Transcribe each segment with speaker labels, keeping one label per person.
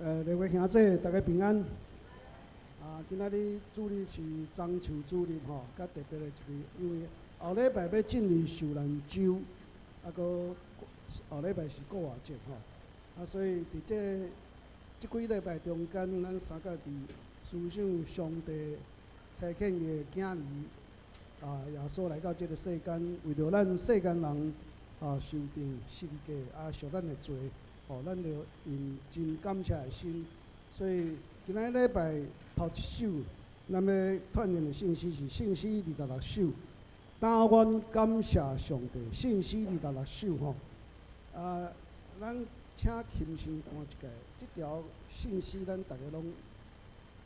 Speaker 1: 各位兄弟，大家平安。今仔日主日是中秋主日吼，较特别的一日，因为后礼拜要进入受难周，搁后礼拜是国外节吼。所以伫即几礼拜中间，咱三个伫思想上帝差遣伊的囝儿耶稣来到即个世间，为着咱世间人受定十字架，赎咱的罪。咱就用真感谢的心，所以今仔礼拜头一首，咱要串联的信息是信息26首。但愿感谢上帝，信息26首吼。咱请轻声弹一下，即条信息咱大家拢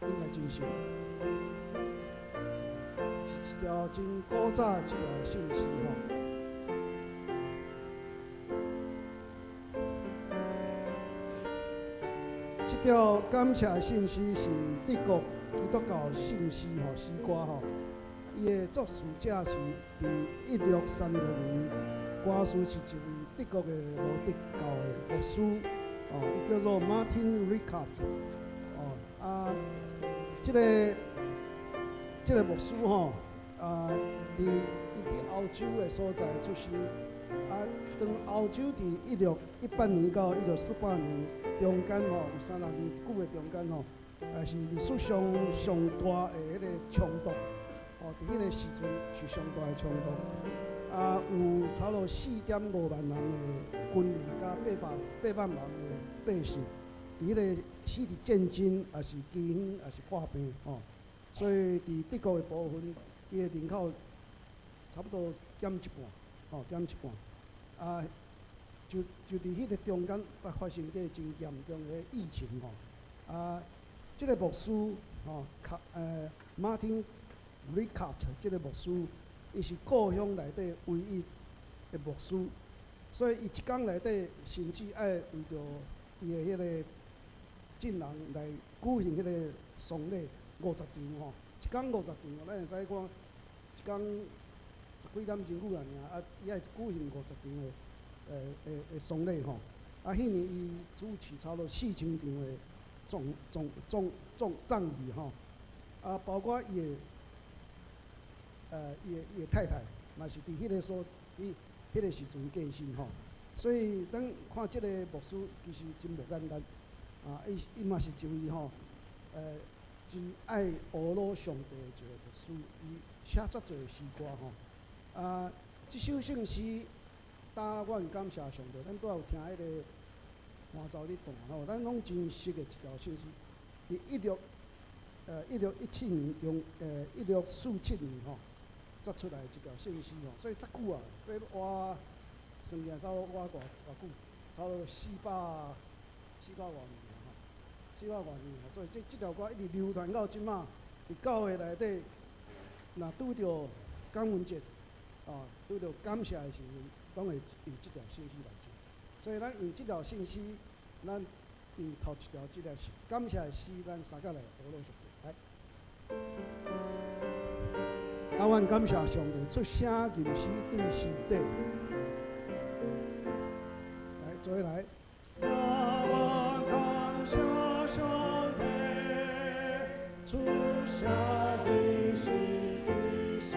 Speaker 1: 应该真熟，是一条真古早一条信息吼。这条感谢信息是德国基督教信息诗歌吼，伊的作词者是伫1636年，歌词是一位德国的罗德教的牧师，伊叫做 Martin Ricard， 这个牧师吼，伊伫欧洲的所在出世，当欧洲伫1618年到1648年。中间有30年久的中间是历史上上大的迄个冲突，伫迄个时阵是上大的冲突，有差不多4.5万人的军人加800万人的百姓，伫迄个死是战争，也是饥荒，也是破病，所以伫德国的部分，伊的人口差不多减一半，减一半，就伫迄个中间发生个真严重的疫情即个牧师Martin Ricard 即个牧师，伊是故乡内底唯一的牧师，所以伊一工内底甚至爱为着伊的迄个亲人来举行迄个丧礼50场一工50场，咱会使看一工10几点钟久尔，伊爱举行50场的。丧礼吼，迄年伊主持差不多4000场的葬礼吼，包括伊的太太，嘛是伫迄个迄个时阵过身吼，所以咱看即个牧师其实真无简单，伊嘛是一位真爱俄罗上帝的一个牧师，伊写遮侪诗歌吼，即首圣诗。但愿感谢上帝，咱拄有听迄个欢奏咧弹吼，咱拢真熟的一条信息。伫1617年1647年吼，作出来一条信息吼，所以遮久啊，要活算起来差不多活偌久，差不多400多年吼，400多年吼，所以即条歌一直流传到即马，伫教会内底，若拄着感恩节，拄着感谢的时阵。拢会用即条信息来做，所以咱用即条信息，咱用头一条即个感谢的诗，咱三个来学落上来。但愿感谢上帝出声吟诗对时底，来做来。但愿感谢上帝出声吟诗对时底。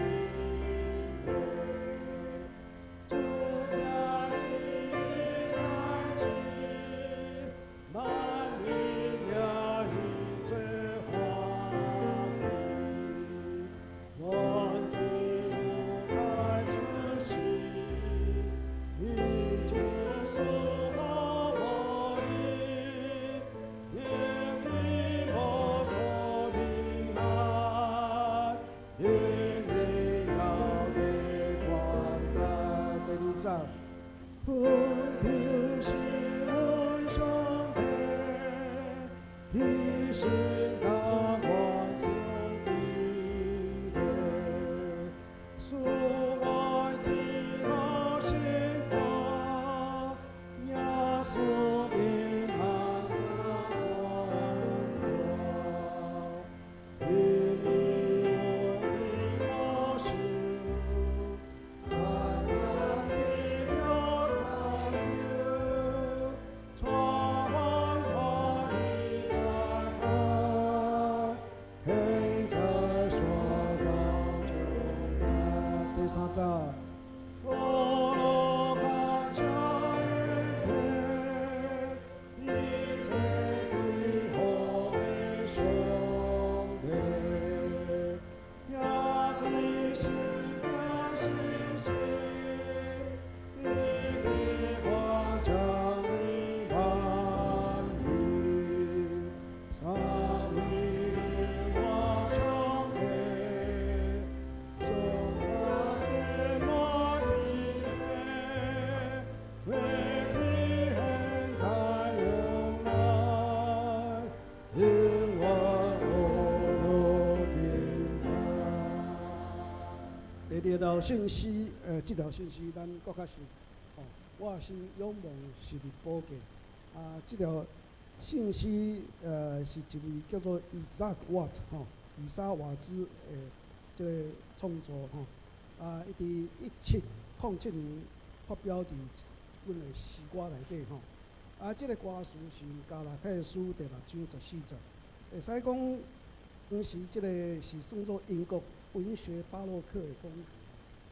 Speaker 1: 三十。我感谢一切，一切美好的上帝，也对心跳心事，你的光将你万里，三位的我上帝，总在的莫体内，为你现在永来，因我无定来。第二条信息，这条信息咱搁较是，我心仰望是日宝记。这条信息是一位叫做伊萨克瓦特伊莎瓦兹这个创作伊伫1707年发表伫阮的诗歌内底这个歌词是加拉太书第6章14节，会使讲当时这个是算作英国文学巴洛克的风格，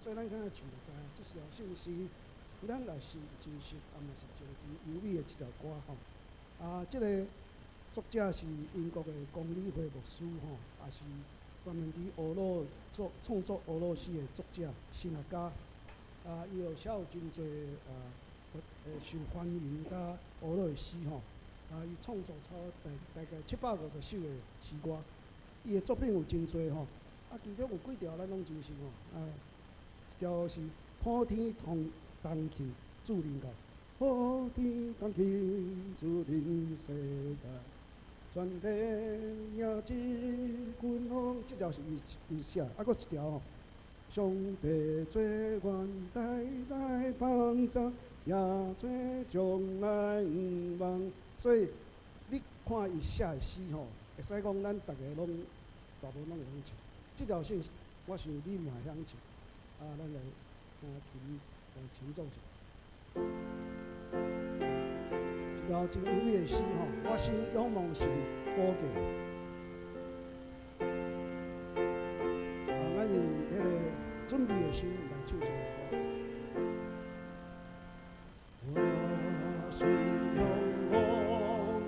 Speaker 1: 所以咱刚才唱就知影，这条信息咱也是真实，也嘛是一个真优美的一条歌这个作者是英国的公理会牧师也是专门伫俄罗创作俄罗斯的作者、神学家伊有写有真侪受欢迎甲俄罗斯伊创作超大概750首的诗歌，伊的作品有真侪其中有几条咱拢真是一条是普天同庆祝灵教，普天同庆祝灵世界，全地也只君王，这条是伊写，搁一条上帝做阮代代帮助，也做将来毋忘。所以你看伊写的诗会使讲咱大家拢大部分拢会晓唱。这条信息，我想你嘛会晓唱，咱来琴奏一下。一条真优美的诗我心仰望是宝记。咱用迄个准备的心来唱一条歌。我心仰望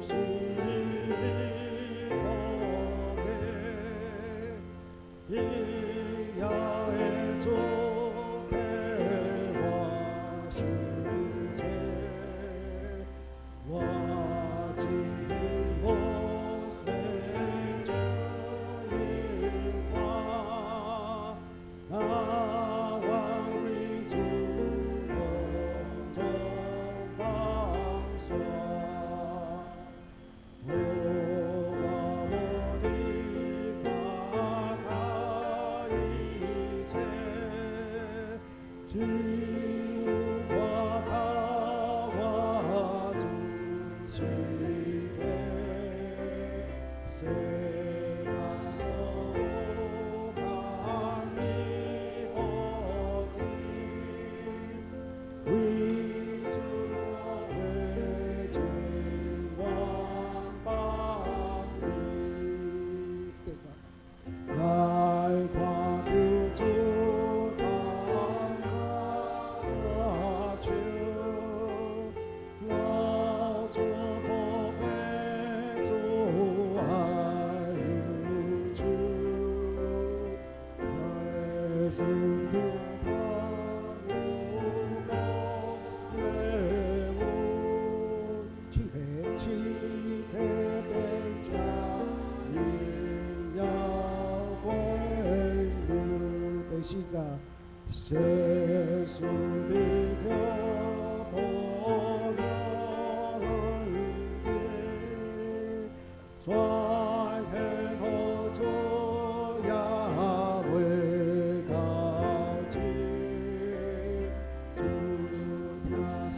Speaker 1: 是你宝记，你也会做。世俗的挑拨人间，全天何处也未告知，主听谁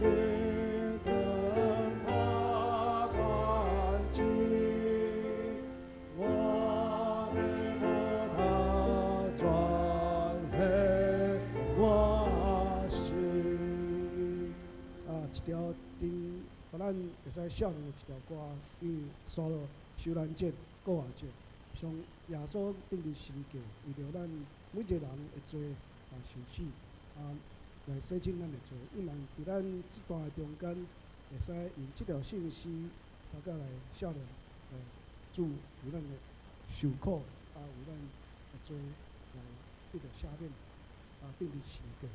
Speaker 1: 的灯花关机，我的波涛转。一条顶，互咱会使少年的一条歌，因为刷了受难节、过活节，上耶稣定的时界，为着咱每一个人会做受洗来洗清咱的罪。希望伫咱这段的中间，会使用这条信息，三甲来少年主为咱的受苦为咱的罪来得到赦免定义时间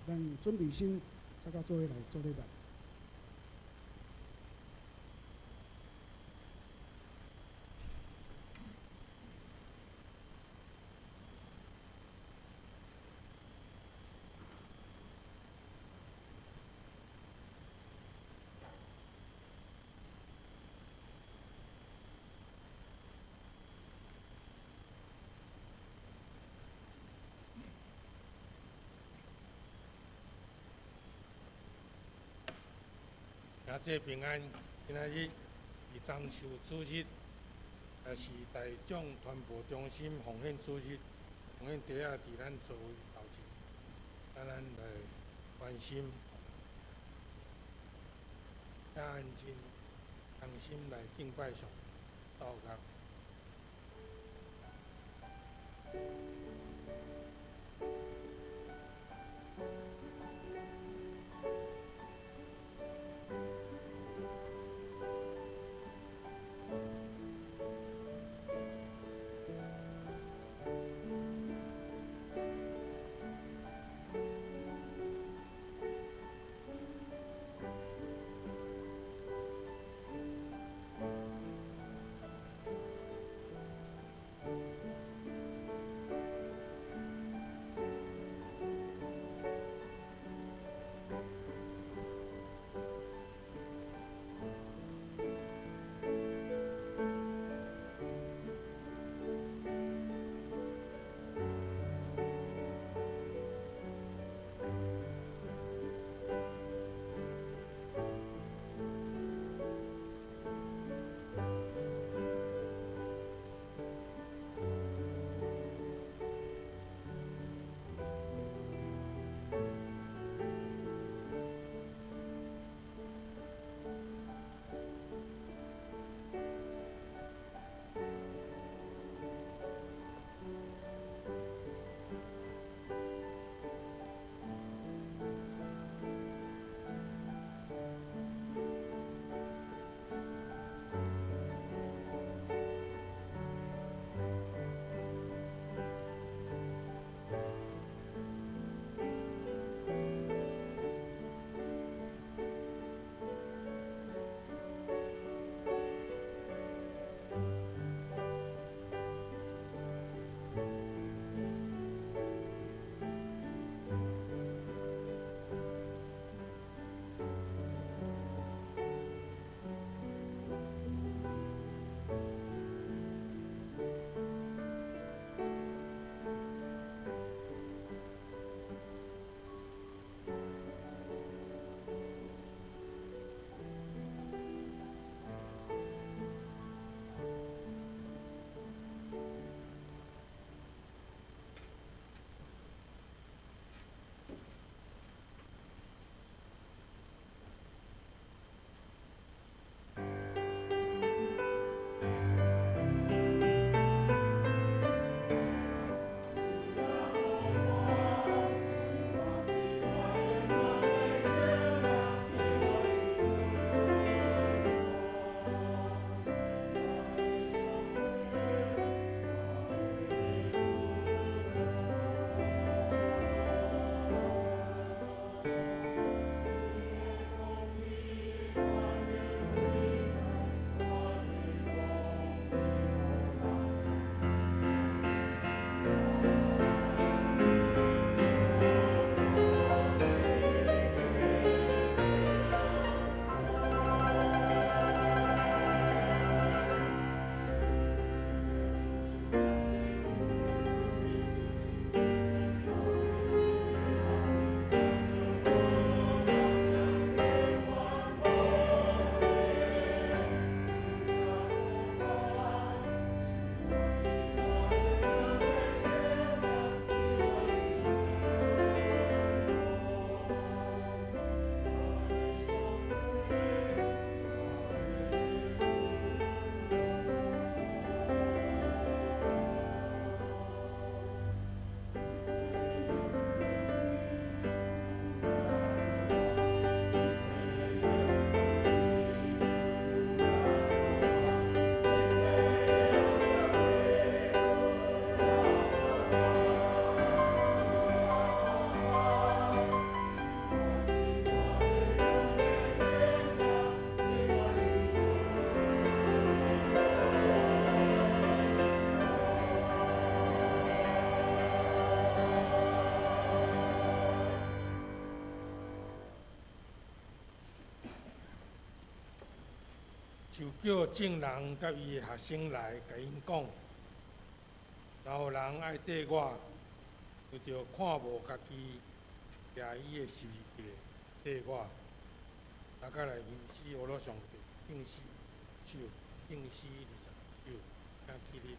Speaker 1: 咱准备心，三甲做伙来做礼拜。
Speaker 2: 迎接平安，今仔日是樟树主日，也是大众传播中心奉献主日，奉献地仔伫咱座位头前，咱来关心，安静，同心来敬拜上，祷告。就叫证人甲伊的学生来甲因讲，然后人爱缀我，就着看无家己掠伊的事业缀我，大家来迎接我罗上帝敬诗首，敬诗20首，请起立。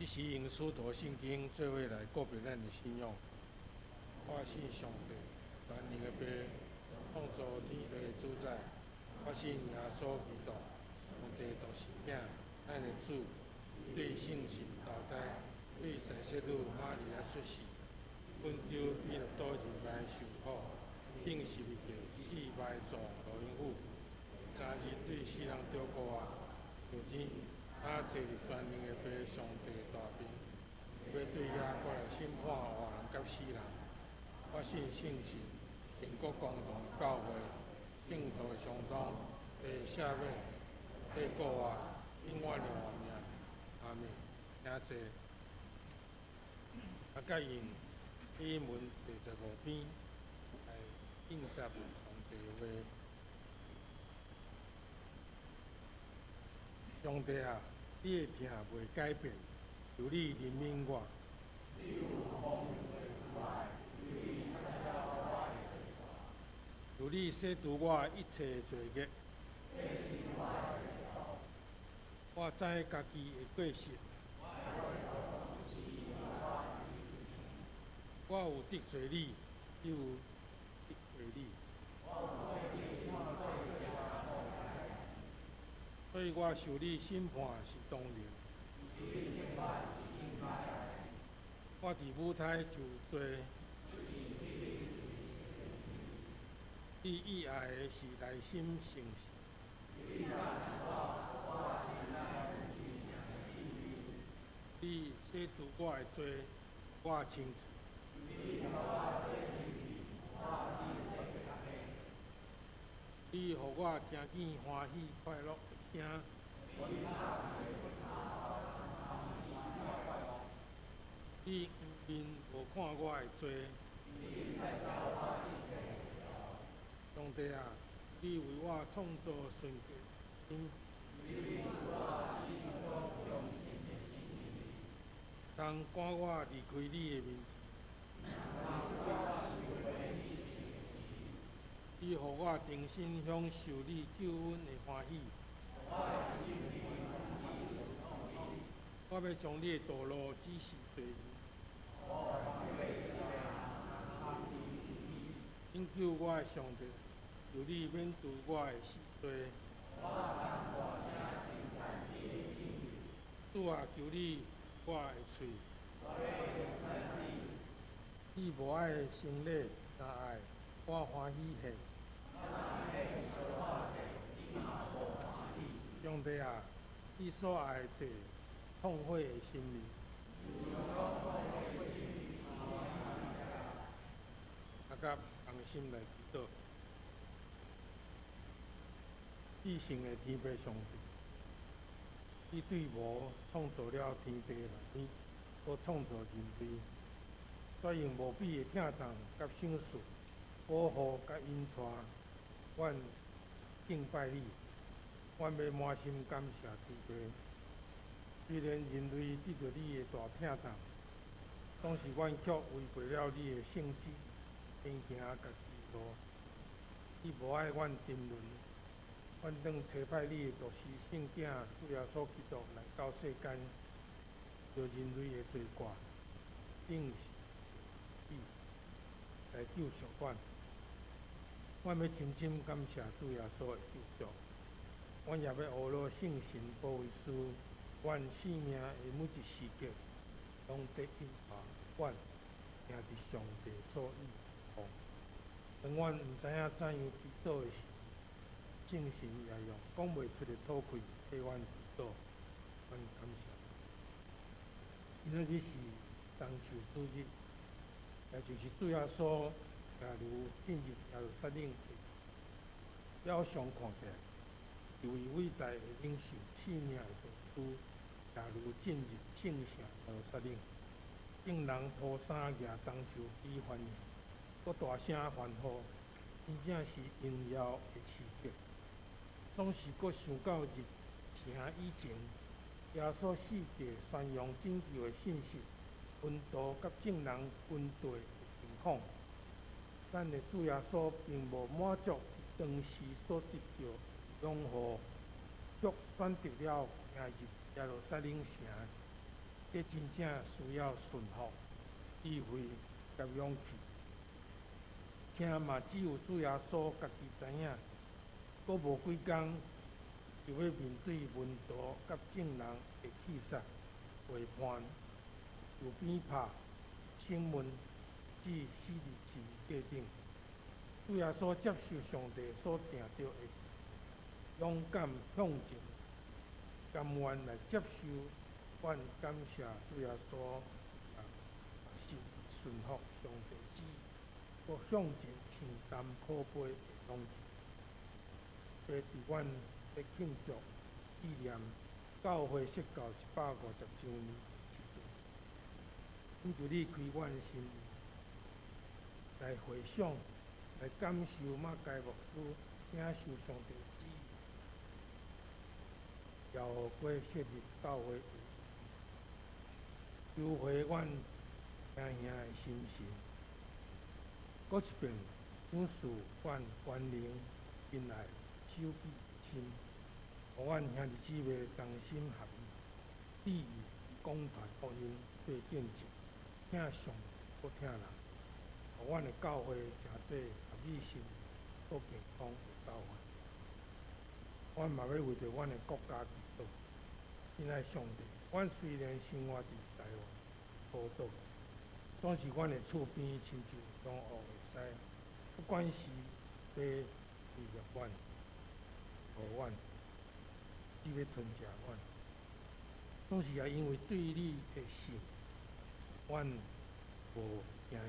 Speaker 2: 是用使徒圣经做伙来告别咱的信仰。我信上帝，全能的爸，创造天地的主宰。我信耶稣基督，上帝独生子，咱的主，对圣神投胎，对圣圣女玛利亚出世，本着彼勒多人来受苦，顶十字架死埋葬罗永府，3日对死人吊孤啊，上天。他坐伫全能的爸上帝大边，要对遐过来审判活人甲死人。我信圣神，天国公同教会，圣徒相通，被赦免，被告啊，永远的活命。阿们，请坐。啊，甲用经文第15篇来应答上帝的话。上帝啊，你的听袂改变，求你怜悯我。求你洗除我一切罪孽。我知家己的过失，我有得罪你，又有得罪你。所以我受你审判是当然。我伫母胎就罪，你意爱的是内心诚实。你洗除我的罪，我清气。你互我听见欢喜快乐的声。你面无看我的罪。上帝啊，你为我创造纯洁心。通赶我离开你的面前，以互我重新享受你救恩的欢喜。我要将你的道路指示做人，拯救我的上帝，求你免除我的死罪。主啊，求你我的嘴，你无爱生礼，但爱我欢喜献。上帝啊，你所爱的者，痛悔的心灵。啊，甲同心来祈祷，至圣的天父上帝，你对无创造了天地内面，搁创造人类，再用无比的疼痛甲赏赐，保护甲引带，阮敬拜你，阮要满心感谢天父。虽然人类得到你的大疼痛，当时阮却违背了你的圣旨，偏行家己路。你无爱阮沉沦，阮当差派你的独生圣子主耶稣基督来到世间，着人类的罪过，并死来救赎阮。阮要深深感谢主耶稣的救赎，阮也要学罗圣神保卫师，阮生命的每一时刻，拢得引发阮行伫上帝所意方。当阮毋知影怎样祈祷的时，圣神也用讲袂出的吐气替阮祈祷，阮感谢。今仔日是冬受主日，也就是主耶稣耶路进入耶路撒冷的表象看起来，一位伟大的领袖、生命的导师，耶路进入圣城耶路撒冷，令人脱衫举棕树比欢迎，搁大声欢呼，真正是荣耀的时刻。总是搁想到入城以前，耶稣四界宣扬拯救的信息，温度甲众人军队的情况。咱的主耶稣并无满足当时所得到荣耀，却选择了行入耶路撒冷城，这真正需要顺服、智慧甲勇气。且嘛只有主耶稣家己知影，搁无几工就要面对问答甲众人的气杀、背叛、受鞭拍、审问，至死伫十字架顶。主耶稣接受上帝所定着的，勇敢向前，甘愿来接受。阮感谢主耶稣，是顺服上帝旨意，搁向前承担可悲的勇气。在伫阮咧庆祝纪念教会设教150周年时阵，恳求你开阮的心，来回想，来感受马偕牧师领受上帝旨意，也互过设立教会，收回阮兄兄的心神。搁一遍赏赐阮关灵、恩爱、守己心，互阮兄弟姊妹同心合意，利益广传福音，做见证，疼上帝，搁疼人，互阮的教会诚济合理性、搁健康的教会。阮嘛要为着阮的国家祈祷，亲爱上帝，阮虽然生活伫台湾宝岛，总是阮的厝边亲像同学会使，不管是要利用阮、互阮，只要吞食阮，总是也因为对你的信，阮无惊吓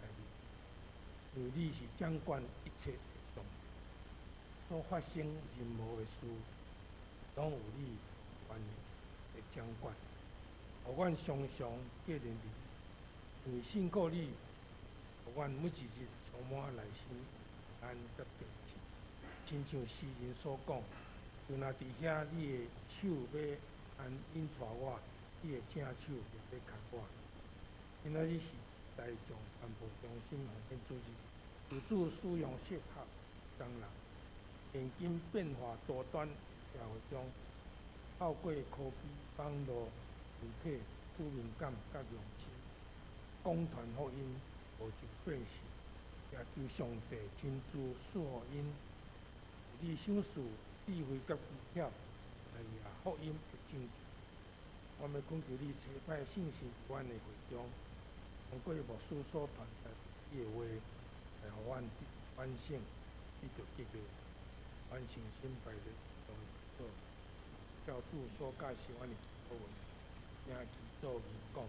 Speaker 2: 来你，因为你是掌管一切的上帝，所发生任何的事，拢有你权力的掌管，互阮常常记念你。因为辛苦你，互阮每一日充满内心安甲平静，亲像诗人所讲，就若伫遐，你的手要安引带我，你的正手也咧牵我。今仔日是台中传播中心奉献主日，自主使用适合工人。现今变化多端社会中，透过科技、网络、媒体、使命感甲良心，广传福音，无就变事。也求上帝亲自赐予因理想事、智慧甲技巧，来也福音的证实。我们恳求你差派信心伫阮的会中，通过牧师所传达你的话，来互阮反省，得到激励，完成心败的动作，教主所教示阮的祷文，请祈祷言讲。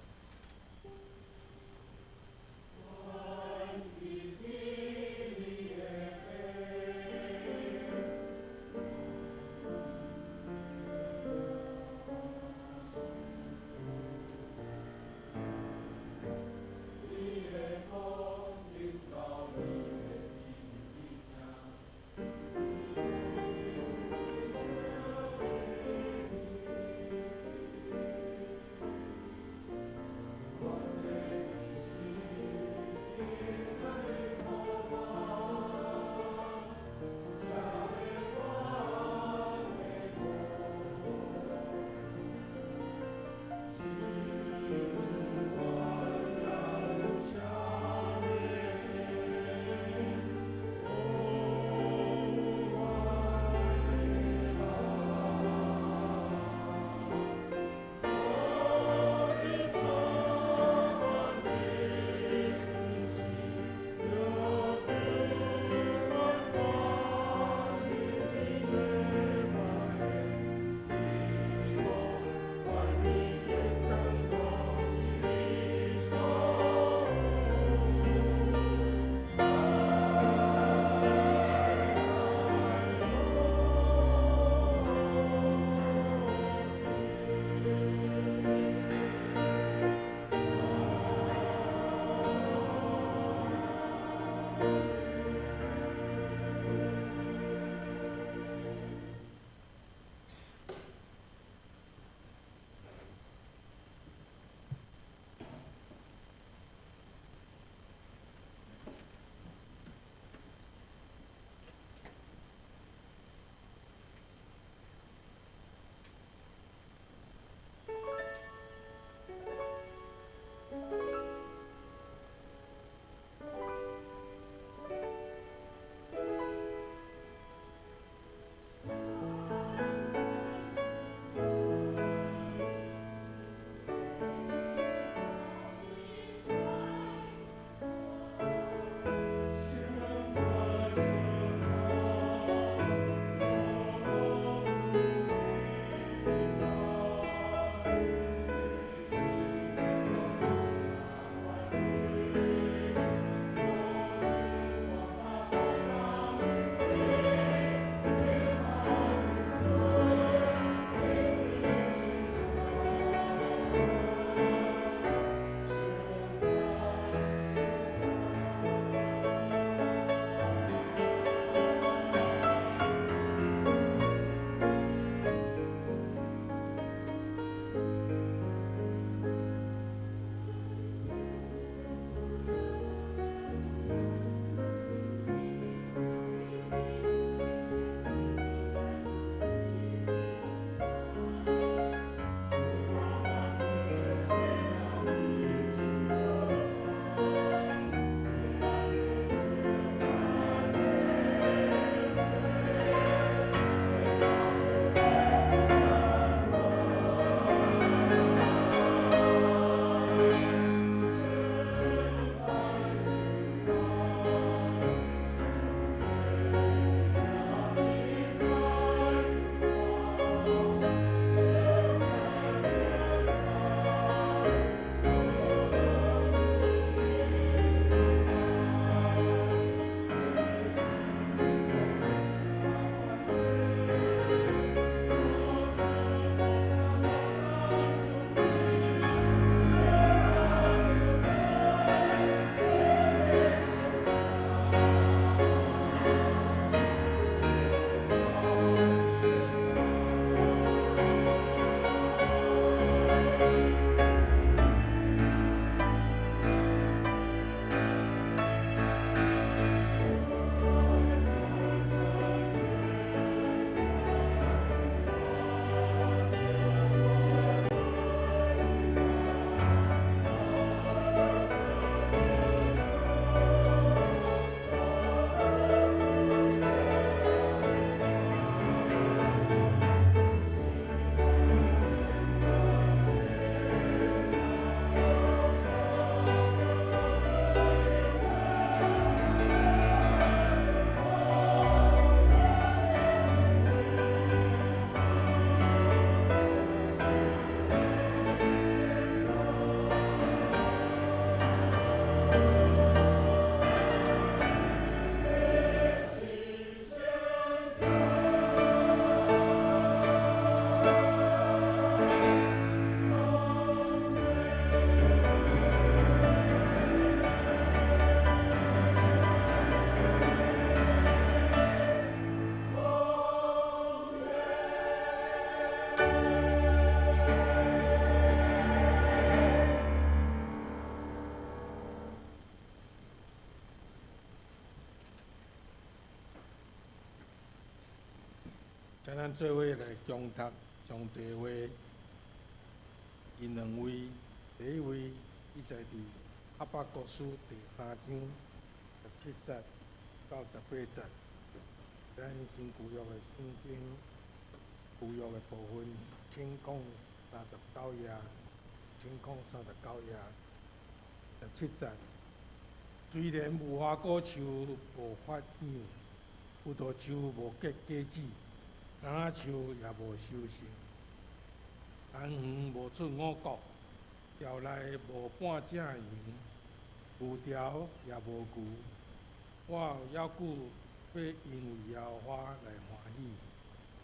Speaker 2: 请咱做伙来恭读上帝话。因两位，第一位，伊在伫哈巴谷书第3章17节到18节，咱新旧约的圣经，旧约的部分1039页，1039页17节。虽然无花果树无发芽，葡萄树无结果子，橄榄树也无收成。田园无出五谷，窑内无半只羊，牛条也无牛。我犹久要因为耶和华来欢喜，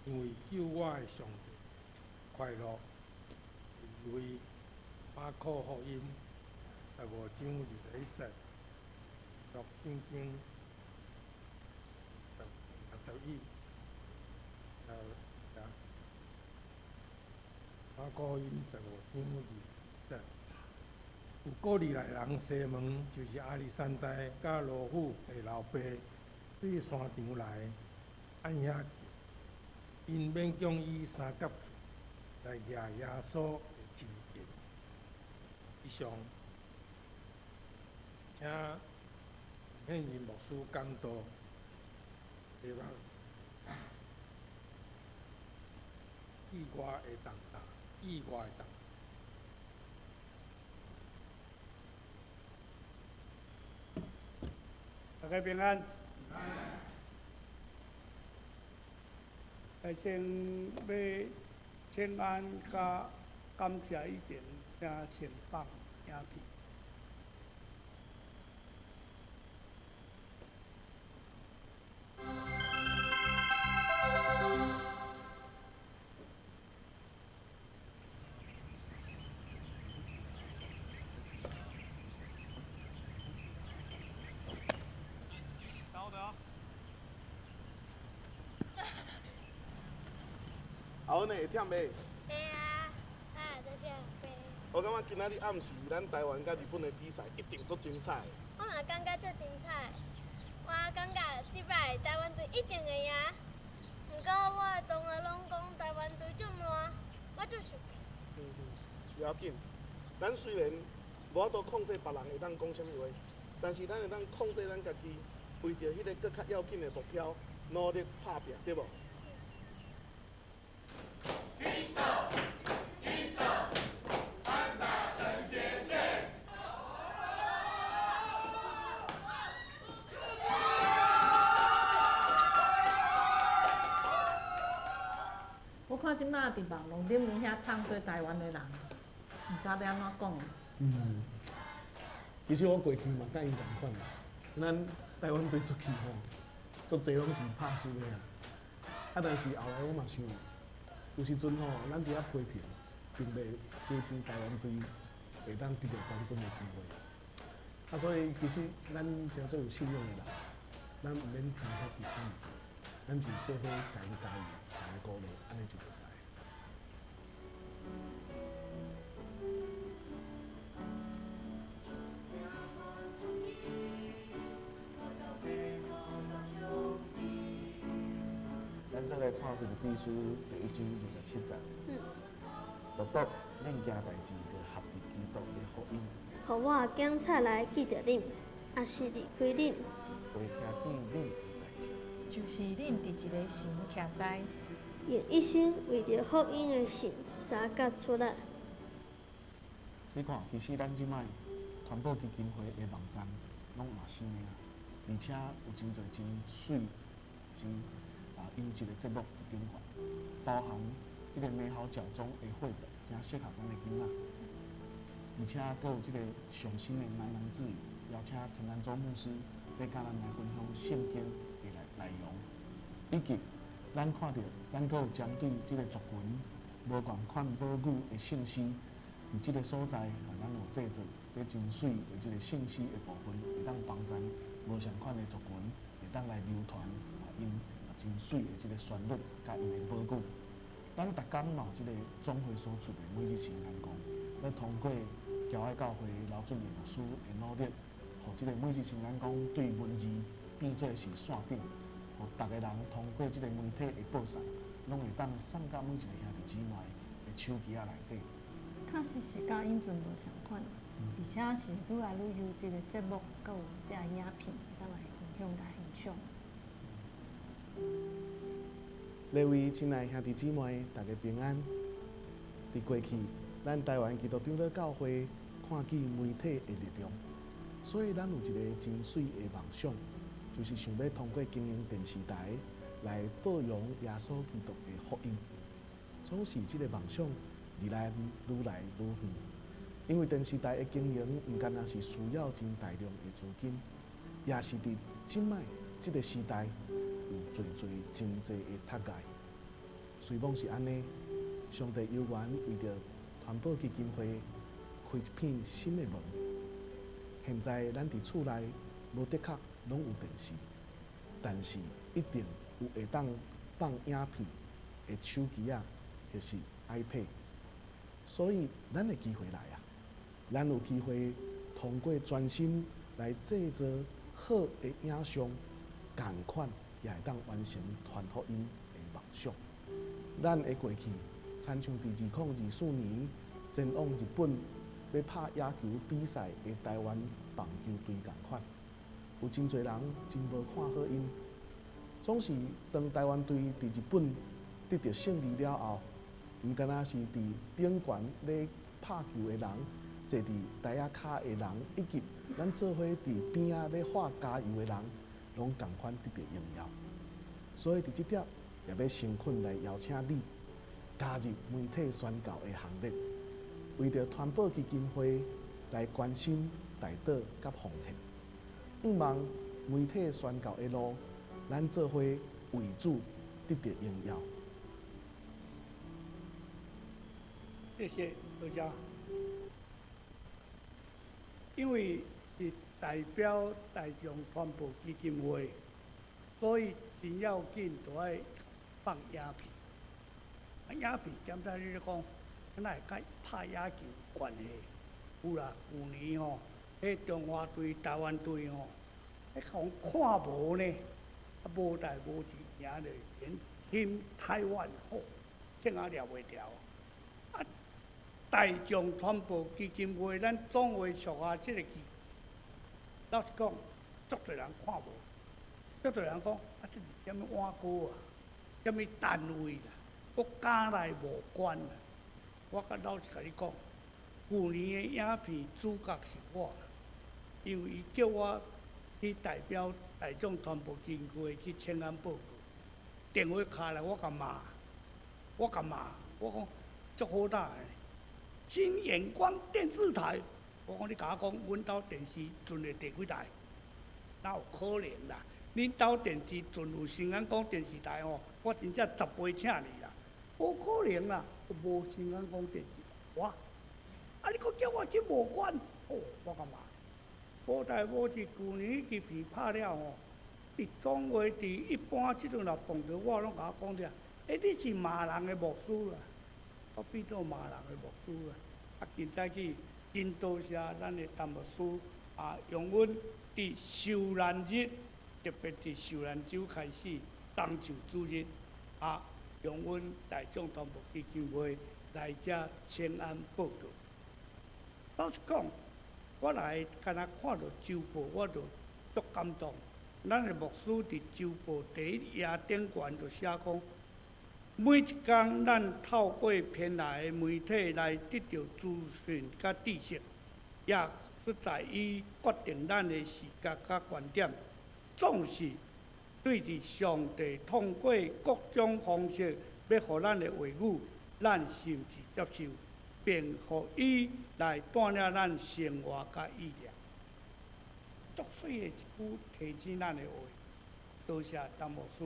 Speaker 2: 因为救我的上帝快乐。因为马可福音15章21节，读圣经61。马可福音15章20节，有古利奈人西门，就是亚历山大甲罗虎的老爸，对山场来，按遐叫，因免将伊三角来抓耶稣的身体。以上，请现任牧师讲道，希望意外会当答，意外会当。
Speaker 3: 大家平安。先要请安甲感谢以前请先放影片。
Speaker 4: 后呢会忝袂？
Speaker 5: 会啊，就是会。
Speaker 4: 我感觉今仔日暗时咱台湾甲日本的比赛一定足精彩的。
Speaker 5: 我嘛感觉足精彩，我感觉即摆台湾队一定会赢。不过我的同学拢讲台湾队足烂，我足生气。
Speaker 4: 不要紧，咱虽然无法度控制别人会当讲啥物话，但是咱会当控制咱家己，为着迄个更较要紧的目标，努力打拼，对无？
Speaker 6: 我看即摆伫网络顶面遐唱做台湾的人，毋知要安怎讲。
Speaker 1: 其实我过去嘛甲因共款啦，咱台湾队出去吼，足侪拢是拍输的啊。但是后来我嘛想，有时阵吼，咱伫遐批评，并袂加添台湾队会当得到冠军的机会。所以其实咱真做有信用的人，咱毋免听遐其他意见，咱就做伙甲因加油，甲因鼓励，安尼就会使。
Speaker 4: 咱再来看腓立比书第1章27节。独独恁件代志，着合伫基督的福音，
Speaker 5: 互我警察来记着恁，也是离开恁。
Speaker 4: 会听见恁的代志。
Speaker 7: 就是恁伫一个神徛在，
Speaker 5: 用一生为着福音的神相甲出来。
Speaker 4: 你看，其实咱即摆传播基金会的网站拢嘛新的啊，而且有真侪真水、真优质的节目伫顶管，包含即个美好角中的绘本，真适合咱的囡仔。而且佫有即个上新的喃喃自语，邀请陈兰洲牧师要甲咱来分享圣经的内容，以及咱看到咱佫有针对即个族群无共款母语的信息，伫即个所在，咱有制作这真水的即个信息的部分，会当帮咱无相款的族群，会当来流传因真水的即个旋律，甲因的母语。咱逐工嘛有即个总会所出的每日新眼光，要通过教爱教会刘俊义牧师的努力，互即个每日新眼光对文字变做是线顶，互逐个人通过即个媒体的报送，拢会当送到每一个兄弟姊妹的手机仔内底。
Speaker 6: 确实是甲因阵无相款，而且是愈来愈优质的节目，佮有遮影片，当来分享甲欣赏。
Speaker 4: 各位亲爱兄弟姊妹，大家平安。伫过去，咱台湾基督长老教会看见媒体的力量，所以咱有一个真水的梦想，就是想要通过经营电视台来播扬耶稣基督的福音。总是这个梦想愈来愈远，因为电视台的经营毋单单是需要真大量的资金，也是伫即摆这个时代。有真侪的窒碍，虽讲是安尼，上帝有缘为着团保基金会开一片新的门。现在咱伫厝内无的确拢有电视，但是一定有会当放影片的手机啊，或是 iPad。所以咱的机会来啊，咱有机会通过专心来制作好的影像，共款。也会当完成传福音的梦想。咱的过去，亲像伫2024年前往日本要拍野球比赛的台湾棒球队共款，有真侪人真无看好因。总是当台湾队伫日本得到胜利了后，毋敢若是伫顶悬咧拍球的人，坐伫台仔骹的人，以及咱做伙伫边仔咧画加油的人。拢共款得到荣耀，所以伫即点也要诚恳来邀请你加入媒体宣教的行列，为着团保基金会来关心代祷甲奉献。毋望媒体宣教的路，咱做伙为主得到荣耀。
Speaker 3: 谢谢大家，因为是代表大众团保基金会，所以真要紧，就爱放影片。影片简单你讲，咱会甲拍野球有关系。有啦，旧年吼，迄中华队、台湾队吼，迄互看无呢，啊无代无志赢着，连天台湾好，这下了袂掉。啊，大众团保基金会，咱总会属下这个字。老实讲，足多人看无，足多人讲啊，这是啥物碗糕啊，啥物单位啦，国家内无关啦。我甲老实甲你讲，旧年的影片主角是我，因为伊叫我去代表大众团保基金会去请安报告，电话敲来我甲骂，我讲足好大的，金眼光电视台。我讲你甲我讲，阮兜电视阵的第几台？哪有可能啦？恁兜电视阵有新安广电视台吼，我真正10倍请你啦，无可能啦，无新安广电视台。啊，你佫叫我去无管？哦，我干嘛？无代无志，旧年迄支片拍了吼，伫总会伫一般即阵若碰到我，拢甲我讲者，你是骂人的牧师啦，我变做骂人的牧师啦。啊，今早起。真多谢咱的陈牧师啊，用阮伫受难日，特别伫受难周开始，当受主日啊，用阮大众团保基金会来遮请安报告。老实讲，我来敢若看到周报，我就足感动。咱的牧师伫周报第一页顶悬就写讲。每一天，咱透过偏来的媒体来得到资讯甲知识，也实在以决定咱的视角甲观点。总是对伫上帝通过各种方式，要互咱的话语，咱是毋是接受，并互伊来带领咱生活甲意念。足水的一句提醒咱的话，多谢陈牧师，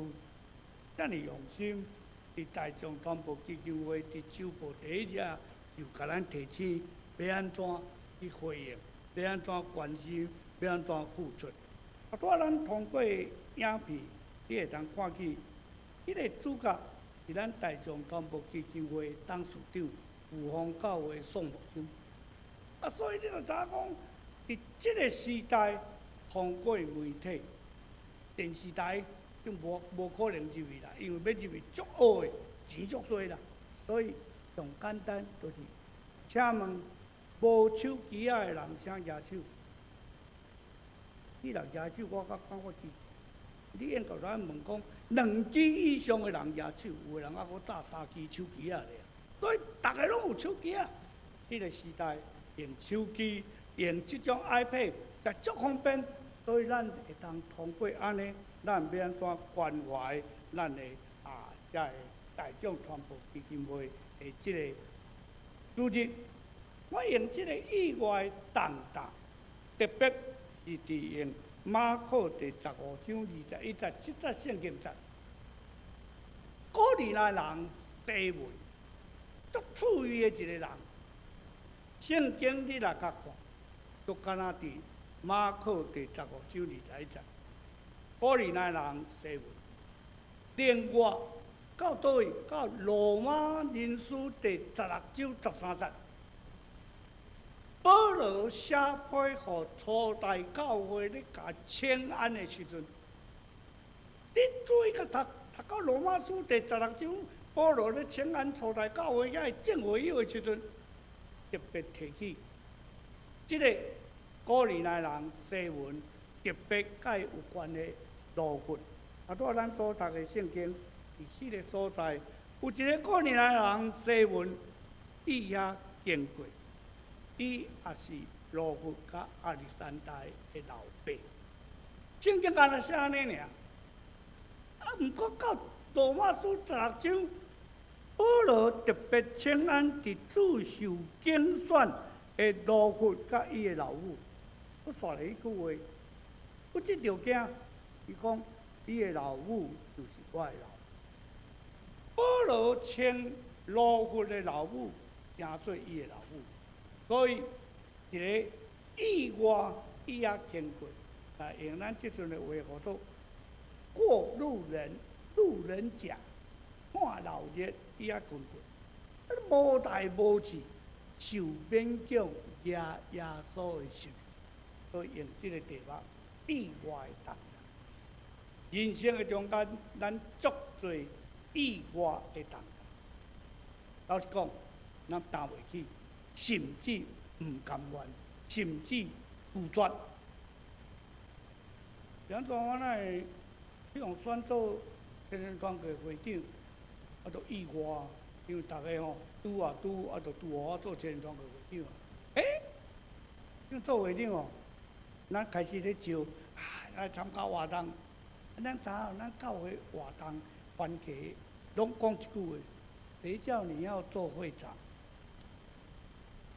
Speaker 3: 遮尔用心。伫大众团保基金会伫周报第一页就甲咱提醒，要安怎去回应，要安怎关心，要安怎付出。啊，带咱通过影片，你会当看见，迄个主角是咱大众团保基金会董事长吴方教会宋牧师。啊，所以你就知影讲，伫即个时代，通过媒体、电视台、就无可能入去啦，因为要入去足学的，钱足多啦。所以上简单就是，请问无手机仔的人请举手。你若举手，我甲讲我记。你应该来问讲，2支以上的人举手，有的人还阁搭3支手机仔咧。所以大家拢有手机啊！迄个时代用手机、用即种 iPad， 才足方便。所以咱会当通过安尼，咱要安怎关怀咱的遮个大众传播基金会的即个组织。我用即个意外重大，特别是伫用马可第15章21节、17节圣经节，古利奈人西门，足趣味的一个人。圣经你来甲看，就敢若伫马可第15章21节，古利奈人西门，另外到倒位？到罗马人书第16章13节。保罗写批互初代教会咧，甲请安的时阵，你注意甲读到罗马书第16章，保罗咧请安初代教会遐正会友的时阵，特别提起即个古利奈人西文，特别甲有关的路法。拄咱所读的圣经，伫迄个所在有一个古利奈人西文，伊遐经过。伊也是罗弗甲亚历山大的老爸。圣经敢若写安尼尔，毋过到罗马书16章，保罗特别请安伫自受拣选的罗弗甲伊的老母。我刷了迄句话，有即条件，伊讲伊的老母就是我的老母。保罗请罗弗的老母成做伊的老母。所以，一个意外伊也经过，用咱即阵的话叫做过路人，路人甲，看老热伊也经过，无大无志，受勉强耶稣的受，所以用即个题目意外重大。人生的中间，咱足多意外的重大。老实讲，咱担袂起。甚至唔甘愿，甚至拒绝。像我那会迄种选做天天团嘅会长，都意外，因为大家吼拄就拄我做天天团嘅会长。因做会长哦，咱开始咧招来参加活动，咱教会活动团契，拢讲一句话：谁叫你要做会长？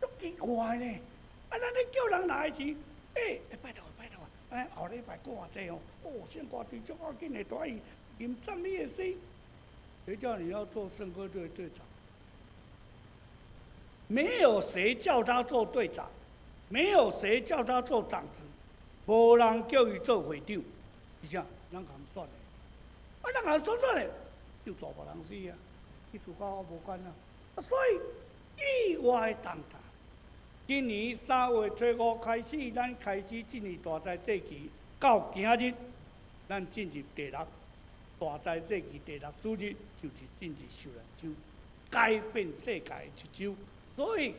Speaker 3: 足奇怪呢！咱咧叫人来时，拜托后礼拜歌队哦，圣歌队足要紧的，大伊吟赞美的诗。谁叫你要做圣歌队队长？没有谁叫他做队长，没有谁叫他做长子，无人叫伊做会长，是啥？咱咁选的，咱咁选的，就做别人事啊，伊自甲我无关啊。所以意外重大。今年3月初5开始，咱开始进入大灾节期，到今日，咱进入第6大灾节期第6主日，就是进入受难周，改变世界的一周。所以，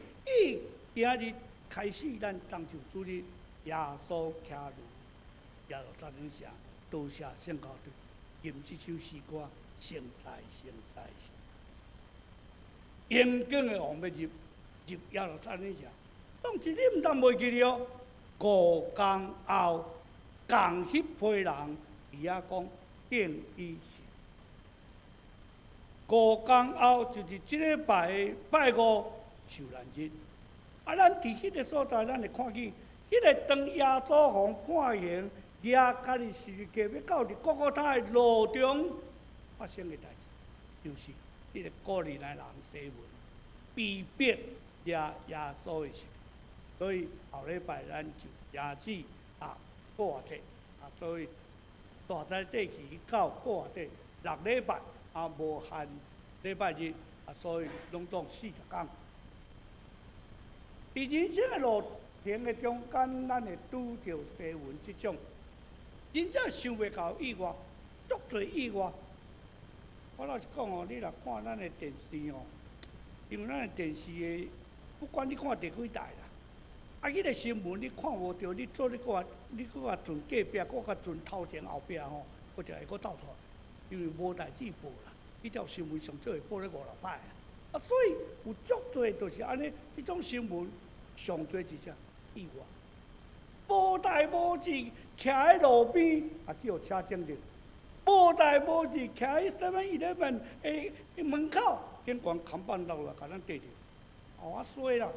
Speaker 3: 今日开始，咱当就主日，耶稣徛入耶路撒冷城，多谢圣教队，吟这首诗歌，圣在。严谨的王要入耶路撒冷城。当时你毋通袂记哩哦，5天后，共迄批人伊遐讲定伊是5天后，就是即礼拜拜5受难日。咱伫迄个所在，咱会看见迄个当耶稣互判刑，掠家己世界要到伫各个他的路中发生的代志，就是迄个古利奈人西门逼迫耶稣的时。所以后礼拜咱就也子过活体所以大灾节期到过活体6礼拜无限礼拜日所以拢总40天。伫人生的路程的中间，咱会拄着西文即种真正想袂到意外，足侪意外。我老实讲哦，你若看咱的电视哦，因为咱的电视的，不管你看第几台啦，啊，迄个新闻你看无着，你做你搁转隔壁，搁甲转头前后壁吼，搁就会搁斗出来，因为无代志报啦。迄条新闻上少会报咧5、6摆啊，所以有足多就是安尼，即种新闻上多是啥意外。无代无志，徛喺路边啊，只有车整着；无代无志，徛喺7-11诶门口，警官看板落来，甲咱缀着。哦，啊衰啦！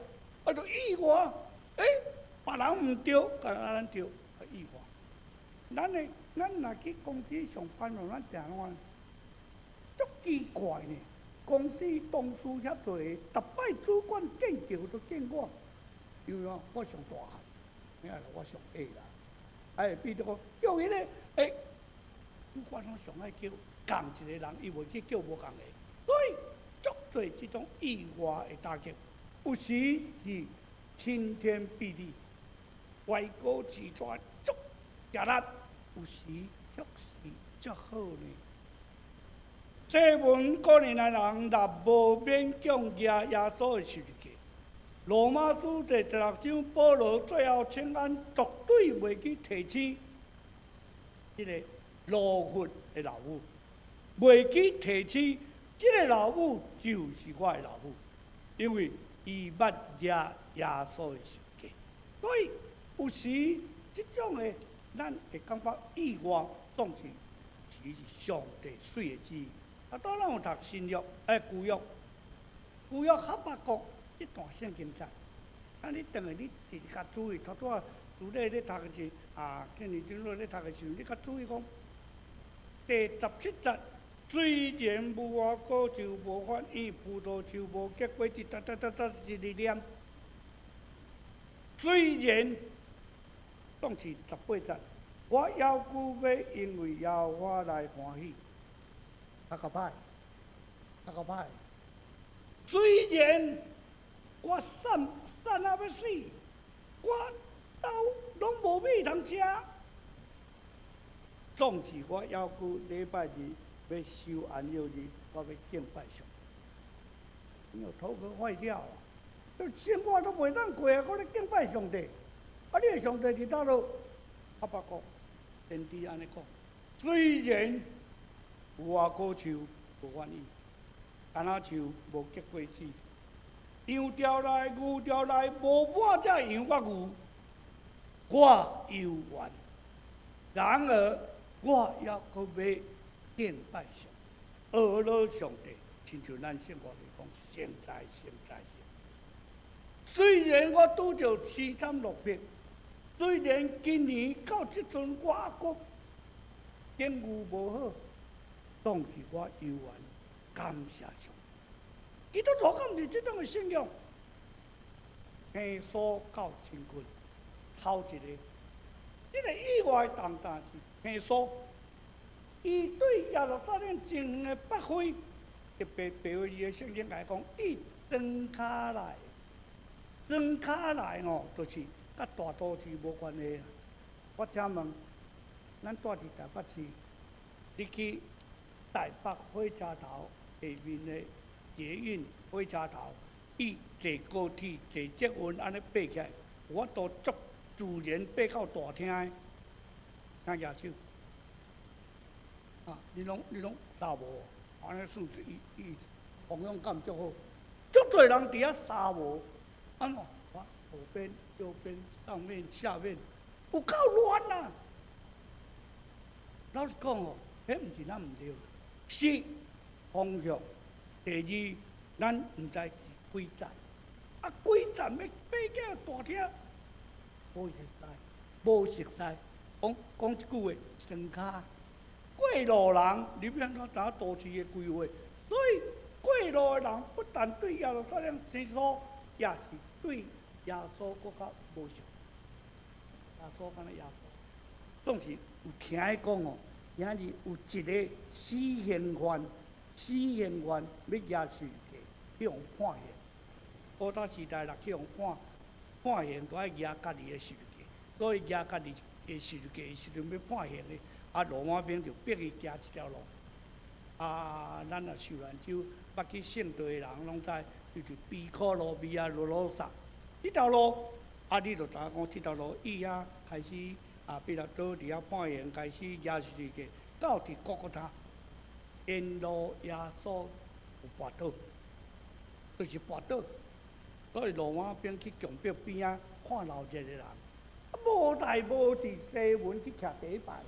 Speaker 3: 啊，就意外，别人毋对，甲咱对，啊意外。咱若去公司上班咯，咱定安，足奇怪呢。公司同事遐多个，逐摆主管见叫都见我，因为我上大汉。你看我上矮啦，比如讲叫迄个主管拢上爱叫共一个人，伊袂去叫无共个，所以足多即种意外的打击，有时是晴天霹雳，外高自传足吃力，有时却是足好呢。西文古年的人若无勉强耶稣的十字架。罗马书第16章，保罗最后请咱绝对袂去提醒这个罗佛的老母，袂去提醒这个老母就是我的老母，因为伊捌耶稣的十字架。所以有时这种的，咱会感觉意外，总是上帝水的旨意。啊，当然有读新约，旧约哈巴谷。一段圣经在，啊！你等下你自己较注意，拄拄啊，主日咧读的是今年正月咧读的时候，你较注意讲第17节，虽然无花果树无反应，葡萄树无结果子，一日念。虽然总是18节，我要求要因为要我来欢喜，较歹。虽然我散啊要死，我兜拢无米通食。总是我要求礼拜日要守安息日，我要敬拜上。你有头壳坏掉啊！你生活都袂当过啊，搁咧敬拜上帝。啊，你的上帝伫倒落？哈巴谷先知安尼讲：虽然有花果树无反应，橄榄树无结果子。羊条内、牛条内无半只羊甲牛，我犹原。然而，我也阁要敬拜上，阿拉上帝，亲像咱生活里讲，现在。虽然我拄着凄惨落魄，虽然今年到即阵我还阁境遇无好，当时我犹原感谢上帝。基督徒敢毋是即种的信仰？平素到清群，头一个，这个意外重大是平素，伊对耶路撒冷进行的百会，特别白话字的圣经来讲，伊装卡来哦，就是甲大都市无关系。我请问，咱住伫台北市，你去台北火车头下面的捷运火车头，伊坐高铁、坐捷运安尼爬起来，我都足自然爬到大厅的，听举手。啊，你拢沙无？安尼算是伊方向感足好。足多人伫遐沙无，安怎？我左边、右边、上面、下面，有够乱啊！老实讲哦，迄毋是咱毋对，是方向。第二，咱毋知是几站，啊，几站要爬起大厅，无熟悉。讲一句话，装卡。过路人，你免怎知都市的规划，所以过路的人不但对耶路撒冷生疏，也是对耶稣更较无熟。耶稣敢若耶稣，总是有听伊讲哦，今日有一个死刑犯要压死个，去用判刑。古早时代若去用判刑，都爱压家己的十字架，所以压家己的十字架时阵要判刑的。罗马兵就逼伊行一条路。咱啊受难州捌去圣地的人拢知，就是比科罗比亚罗罗萨这条路，你就知影讲这条路以遐开始比拉多伫遐判刑开始耶稣嘅，到伫各个他，沿路耶稣有跋倒，就是跋倒，所以罗马兵去强迫边仔看老热的人，无代无志西门去徛第一排，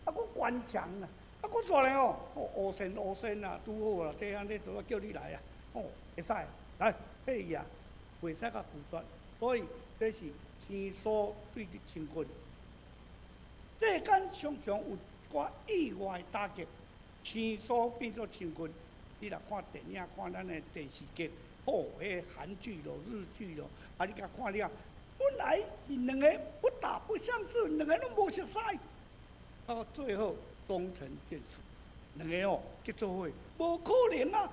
Speaker 3: 佫关墙啊！佫怎咧哦？乌线啊，拄好啦，这样咧做叫你来啊！会使来配呀，袂使甲拒绝。所以这是生疏对立清军。这间常常有一寡意外打击，生疏变做清军。你若看电影，看咱的电视剧，迄韩剧咯、日剧咯，你甲看了，本来是两个不打不相识，两个拢无熟悉，到最后。终成眷属，两个结做伙，无可能啊！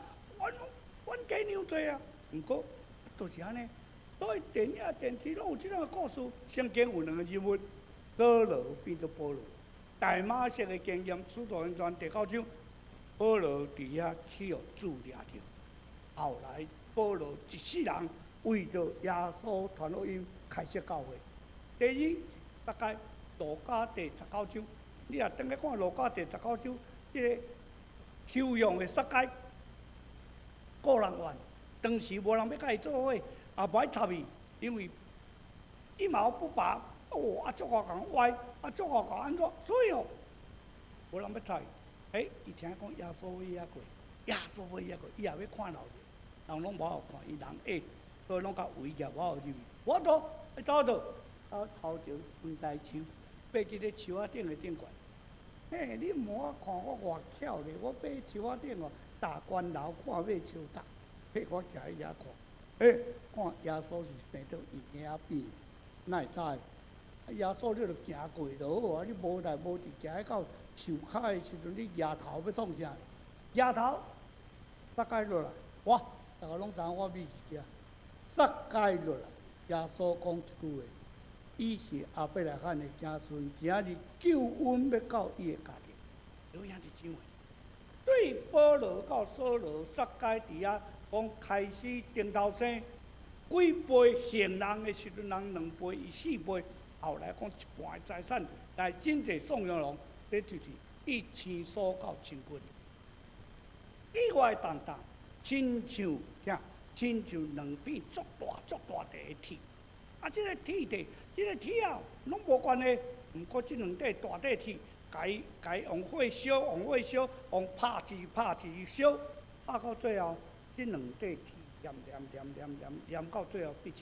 Speaker 3: 阮加娘做啊，毋过就是安尼。所以电影、电视拢有即种个故事。圣经有两个人物，哥罗变做保罗。大马色的经验，使徒行传第9章，保罗伫遐去互主掠着。后来保罗一世人为着耶稣传福音，开设教会。第二，大概路加第19章。你若等下看路加第19章，即个收容的撒该，个人怨，当时无人要甲伊做伙，也无爱插伊，因为一毛不拔，足我共歪，足我共安怎，所以无人要插伊。伊听讲耶稣要遐过，耶稣要遐过，伊也要看老热，人拢无好看，伊人所以拢甲围夹，无好入去。我走倒，头前分大树。爬伫咧树仔顶的顶悬，你毋好看我偌巧咧，我爬树仔顶大关楼看马树搭，我徛喺遐看，看耶稣是生到伊影边，哪会知？耶稣你著行过就好啊，你无代无志行到树骹的时阵，你摇头要创啥？摇头，撒该落来，哇！大家拢知影我米是啥？撒该落来，耶稣讲一句话。伊是阿伯拉罕的子孙，今日救恩要到伊的家庭，有影是怎样？对保罗到扫罗、撒该伫遐讲开始顶头生，几倍现人的时阵，人2倍、伊4倍，后来讲一半的财产来真济送养人，这就是一千所到千军。意外当当，亲像啥？亲像2片足大地的铁。这个铁地，这个铁啊，拢无关系。毋过这2块大块铁，该用火烧，用拍子烧，拍到最后，这2块铁黏到最后闭一支，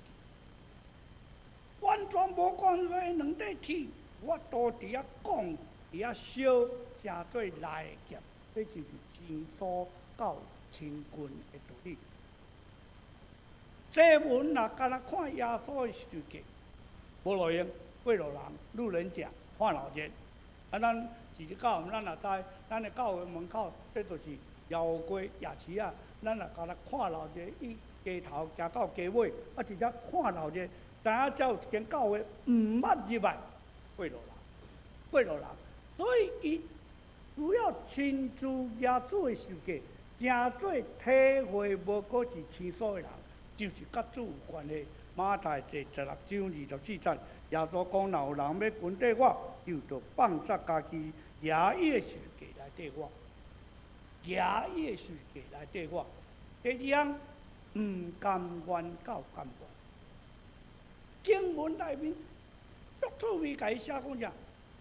Speaker 3: 完全无关系。2块铁，我都伫遐讲，伫遐烧，成做来劫，这就是千所到千军的道理。这文若敢若看耶稣的事迹，无路用，过路人、路人甲看老热。咱自己教，咱也知，咱的教会门口，这就是摇街夜市啊。咱若敢若看老热，伊街头行到街尾，直接看老热。但啊，才有一间教会毋捌入来，过路人，所以伊主要亲自耶稣的事迹，真做体会无过是青所的人。就是甲主有关系。马太第16章24节，耶稣讲：若有人要跟缀我，就着放下家己，野伊的事计来缀我，第二项，毋甘愿到甘愿。经文内面足趣味，甲伊写讲啥？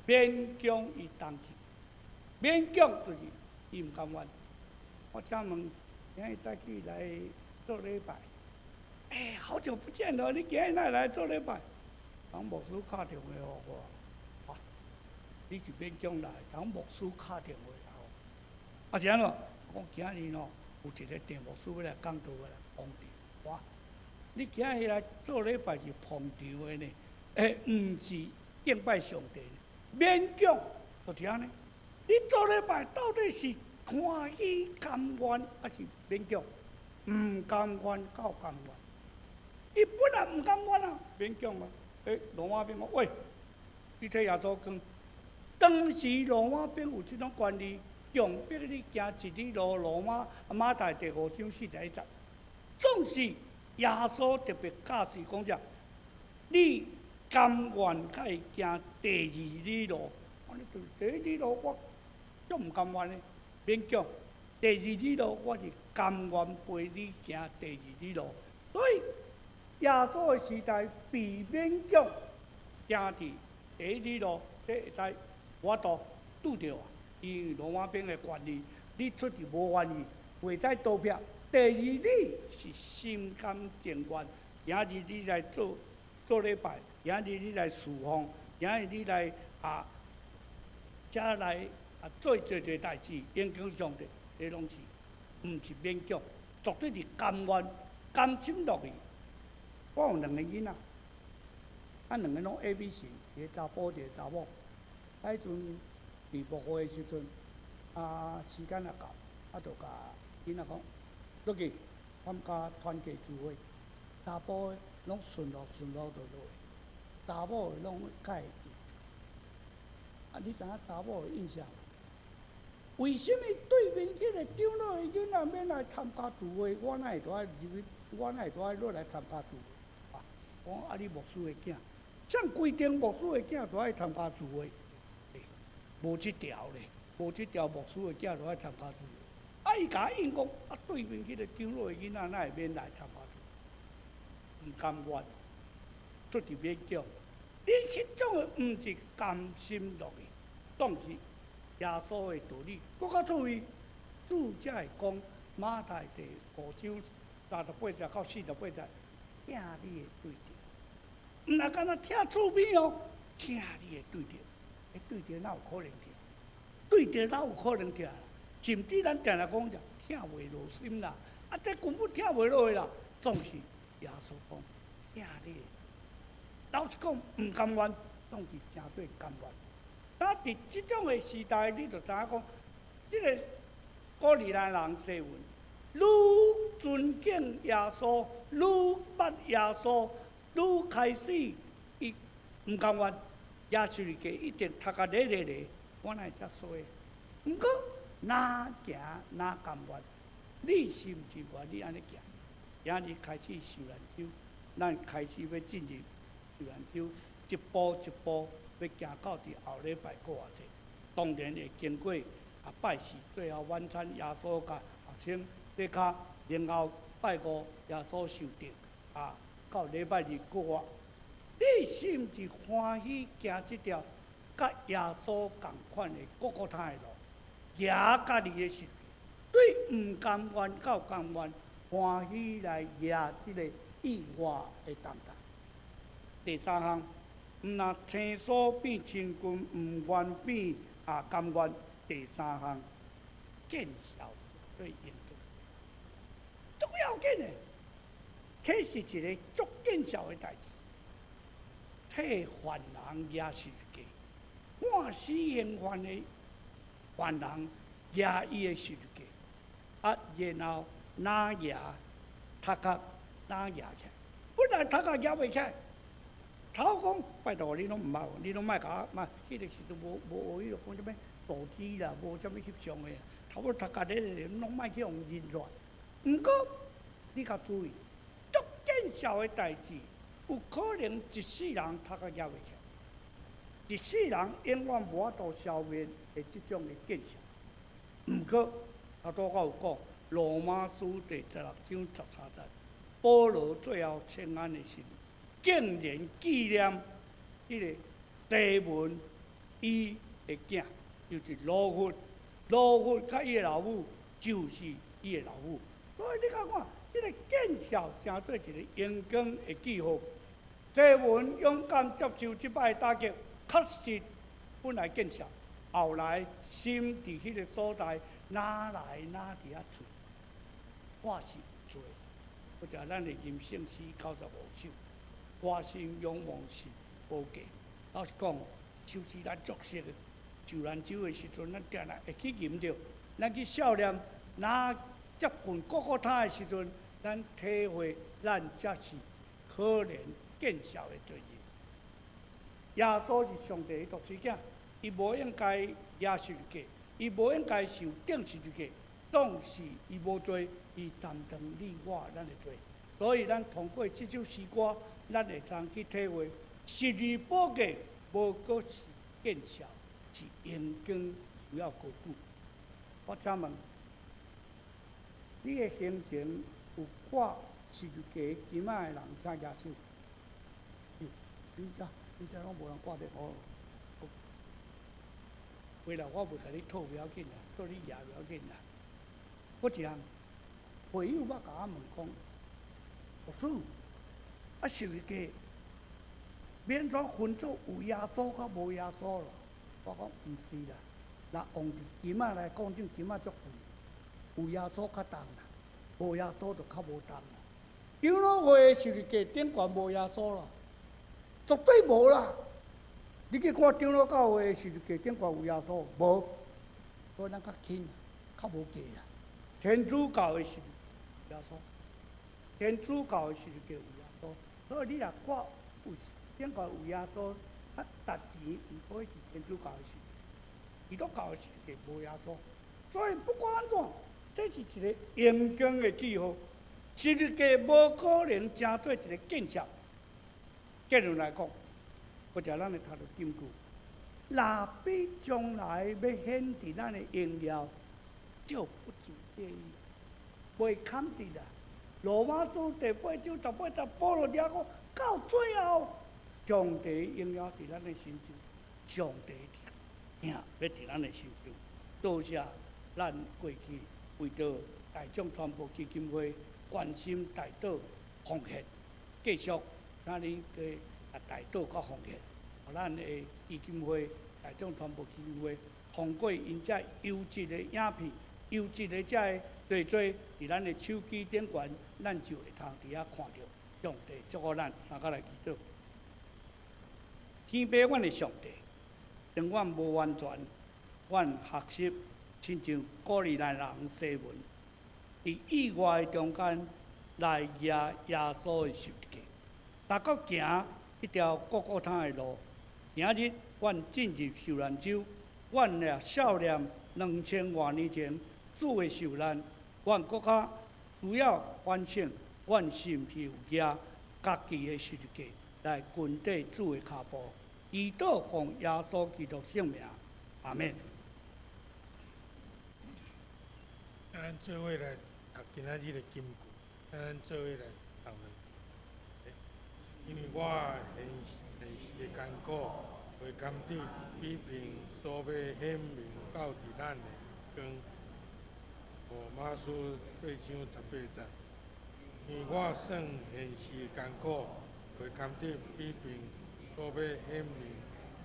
Speaker 3: 勉强伊当去，勉强就是伊毋甘愿。我请问，今日带去来做礼拜？好久不见了！你今日哪来做礼拜？当牧师打电话互我，你是勉强来？当牧师打电话互，是安怎？我今日有一个电牧师要来讲道，要来捧场。你今日来做礼拜是捧场的呢？毋是敬拜上帝呢？勉强就是安尼。你做礼拜到底是欢喜甘愿，还是勉强？毋甘愿到甘愿。伊本来毋甘愿啊，勉强嘛。罗马兵讲：喂，你替耶稣讲，当时罗马兵有即种权利，强迫你行一里路，马太第5章41节。总是耶稣特别教示讲者，你甘愿甲伊行第2里路？安尼对第1里路我足毋甘愿的，勉强。第2里路我是甘愿陪你行第2里路。所以耶稣的时代被勉强行伫第1里路，这会使我都拄着啊！因为罗马兵的权利，你出去无愿意，袂使投票。第2里是心甘情愿，今日你来做礼拜，今日你来侍奉，今日你来遮来做代志，影响上帝，这拢是毋是勉强，绝对是甘愿甘心乐意。我有2个囡仔，2个拢 A、B 型，一个查甫，一个查某。迄阵伫牧会的时阵，时间也到，就甲囡仔讲，落去参加团契聚会。查甫的拢顺路就落去，查某的拢较会你知影查某的印象？为什么对面迄个长老的囡仔免来参加聚会，我哪会在我哪会在落来参加聚会？讲你牧师的囝，像规定牧师的囝都爱参加聚会。无即条咧，无即条牧师的囝就爱参加聚会。伊甲应讲，对面迄个长老的囡仔，哪会免来参加聚会？毋甘愿，出伫勉强。你迄种的毋是甘心乐意，当时耶稣的道理。搁较注意，主才会讲马太第5章38节到48节，听你的对着，毋若干那听厝边哦，听你的对着。对着哪有可能听？对着哪有可能听？甚至咱定来讲着听袂落心啦，这根本听袂落去啦。总是耶稣讲听你的，老实讲毋甘愿，总是真做甘愿。伫即种的时代，你就知影讲，即个古利奈人西文，愈尊敬耶稣，愈捌耶稣，愈开始伊毋甘愿。耶稣的一定读甲咧，我哪会遮说？毋过哪行哪甘愿，你是毋是愿意安尼行？今日开始受难周，咱开始要进入受难周，一步一步要行到伫后礼拜过偌济。当然会经过拜四最后晚餐，耶稣甲学生洗骹，然后拜5耶稣受定，到礼拜日过活。你是毋是欢喜行即条甲耶稣同款的各个他的路，行家己的事？对毋甘愿到甘愿，欢喜来举即个意外的重担。第3项，毋若青疏变青筋，毋愿变甘愿。第3项，见效对应对，足要紧的，这是一个足见效的代志。替犯人举十字架，看死刑犯的犯人举伊的十字架，然后拿举头壳拿举起来，本来头壳举袂起来，头讲拜托你拢毋捌，你拢莫甲我，迄个时阵无迄个讲啥物手机啦，无啥物翕相的，头壳咧，拢莫去用认出来。毋过你较注意，足见效的代志。有可能一世人头壳举袂起来，一世人永远无法度消灭的即种的见效。毋过，拄我有讲，罗马书第16章13节，保罗最后签案的信，竟然纪念迄个西门伊的囝，就是罗弗。罗弗甲伊的老母就是伊的老母。所以你看看，即个见效成做一个阳光的记号。西门勇敢接受即摆打击，确实本来见效，后来心伫迄个所在，哪来哪伫遐出？我是有做，或者咱的人生史95首，我心仰望是无价。老实讲，就是咱作息的受难周的时阵，咱定来会去吟着，咱去笑念，哪接近各个他的时阵，咱体会咱才是可怜。见效的罪人，耶稣是上帝的独生囝，伊无应该惹十字架，伊无应该受钉十字架，当是伊无罪，伊担当你我咱的罪。所以咱通过这首诗歌，咱会通去体会十字宝架无过是见效，是因经需要过久。我请问，你的心情有看十字架今仔的人啥举手？你这拢无人挂电话。为了我袂甲你讨不要紧啦，讨你赢不要紧啦。我一项会友捌甲我问讲，牧师，啊十字架免怎分做有耶稣甲无耶稣咯？我讲毋是啦，若用今仔来讲，今仔足贵，有耶稣较重啦，无耶稣就较无重啦。长老会十字架顶悬无耶稣啦，绝对无啦。你去看长老教会十字架顶悬有耶稣无？所以咱较轻，较无价啦。天主教的是耶稣，天主教的十字架有耶稣，所以你若看有顶悬有耶稣，啊，值钱毋可以是天主教的十字架，基督教的十字架无耶稣。所以不管安怎，这是一个严经的记号。十字架无可能成做一个见效。结论来讲，或者咱会读到金句，若比将来要显伫咱的荣耀，就不足介意，袂堪得啦。罗马书第8章18节，保罗讲到最后，上帝荣耀伫咱的心中，上帝听要伫咱的心中。多谢咱过去为着大众传播基金会关心大岛奉献，继续咱哩个大岛甲奉献，互咱的基金会大众传播基金会通过因遮优质的影片、优质的遮个做伫咱的手机顶悬，咱就会通伫遐看到。上帝祝福咱，大家来祈祷。天父，阮的上帝，当阮无完全，阮学习亲像鼓励咱人西文，伫意外的中间来耶稣的十字架，逐个行一条各各他的路。今日阮进入受难周，阮也少年2000多年前主的受难，阮搁较需要反省，阮是毋是有举家己的十字架来跟缀主的脚步？祈祷奉耶稣基督圣名，阿门。
Speaker 2: 咱做伙来读今仔日的金句，咱做伙来读落。因为我现时的艰苦，会甘地批评所要显明到伫咱的光。罗马书8章18节，因为我算现时的艰苦，会甘地批评所要显明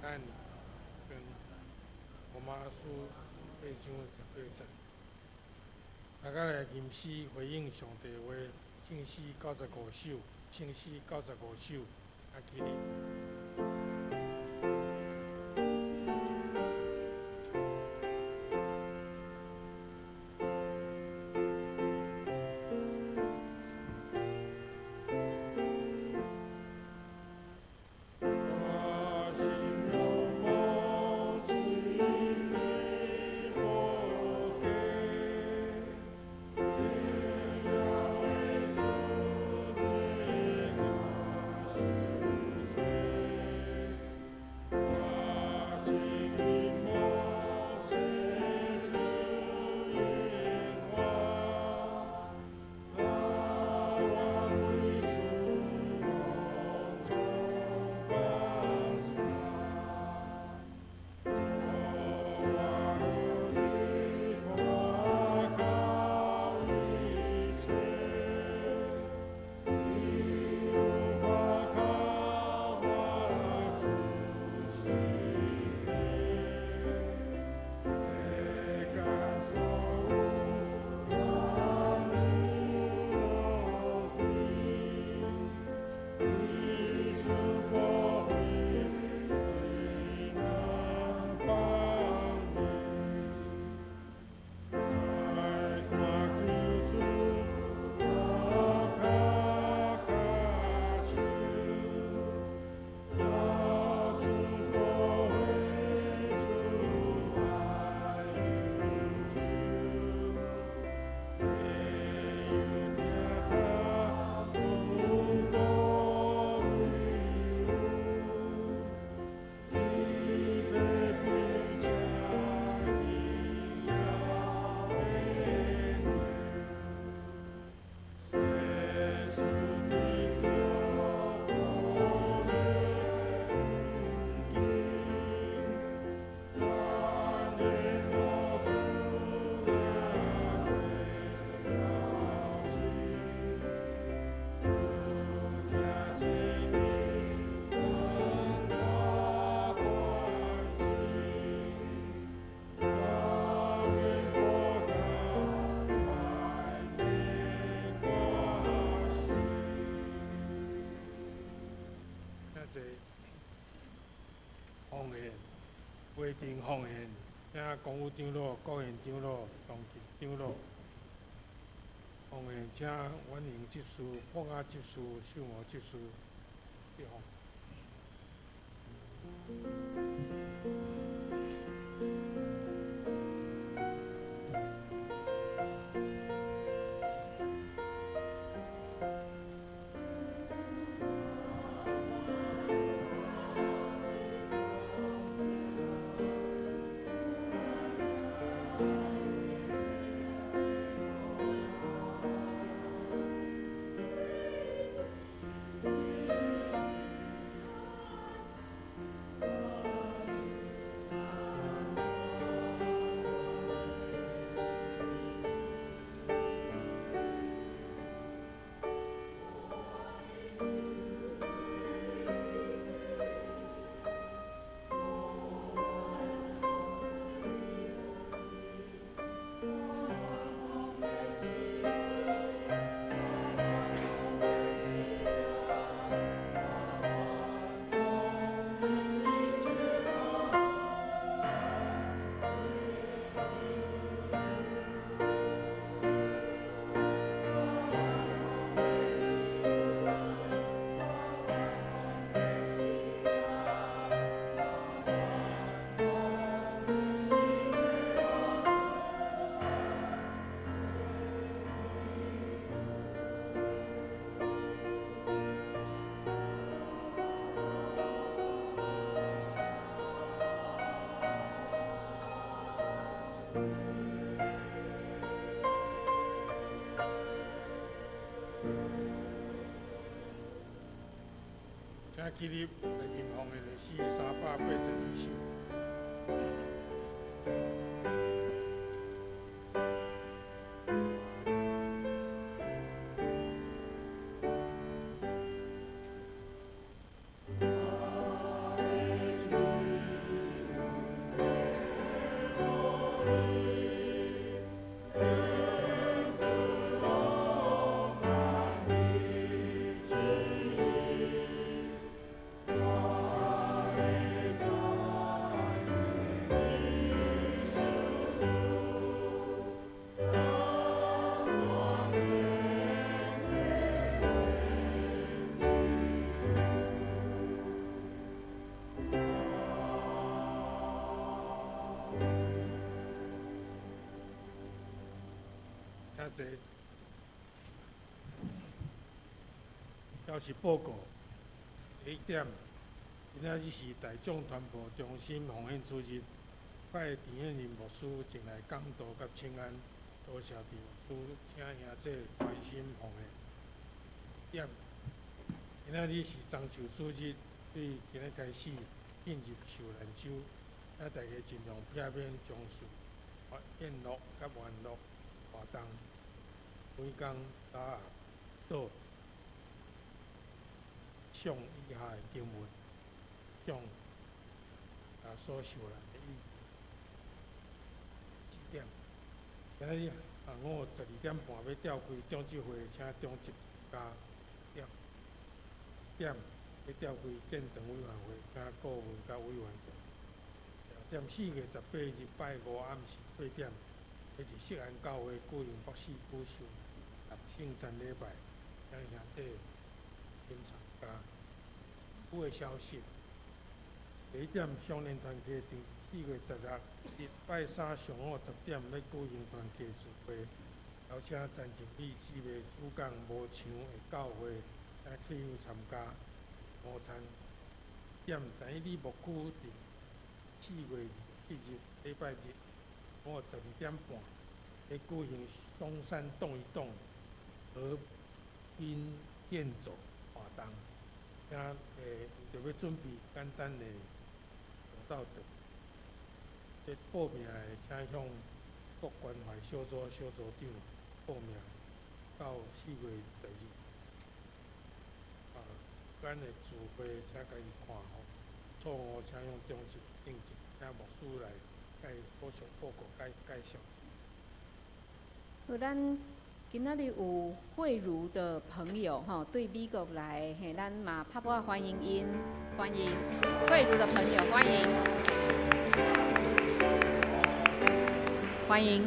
Speaker 2: 咱的光。罗马书8章18节。大家来吟诗回应上帝话，圣诗95首，圣诗95首，啊，起立。会庭奉献，请公务长老、国县长老、当级长老奉献，请婉莹执事、博雅执事、秀娥执事接奉。请起立来迎奉的是382首。请坐。要是报告，第一点，今仔日是大众传播中心奉献主日，拜陈彦仁牧师前来讲道甲请安，多谢陈牧师，请兄弟关心奉献。点，今仔日是中秋主日，对今仔开始进入受难周，请大家尽量避免从事宴乐甲玩乐活动。每工早下到上以下的经文，向所受难的意。几点？今日下午12点半要召开中执会，请中执加点要召开建堂委员会，请顾问甲委员在。4月18日拜五暗时8点，要伫锡安教会举行博士举修圣餐礼拜，请兄弟品参加。有诶消息，第一点，少年团契伫4月16日拜三上午10点要举行团契聚会，邀请陈情理姊妹主讲无墙的教会，请去参加午餐。点，但伊理牧区伫4月27日礼拜日上午12点半要举行松山动一动和平健走活动，请就要准备简单的道德。这报名的请向各关怀小组小组长报名，到4月12日。咱的聚会请家己看吼，错误请用中执定执，请牧师来补充报告介绍。
Speaker 7: 好，咱今仔日有慧如的朋友吼，对美国来，嘿，咱嘛拍拍欢迎因，欢迎慧如的朋友，欢迎。欢迎。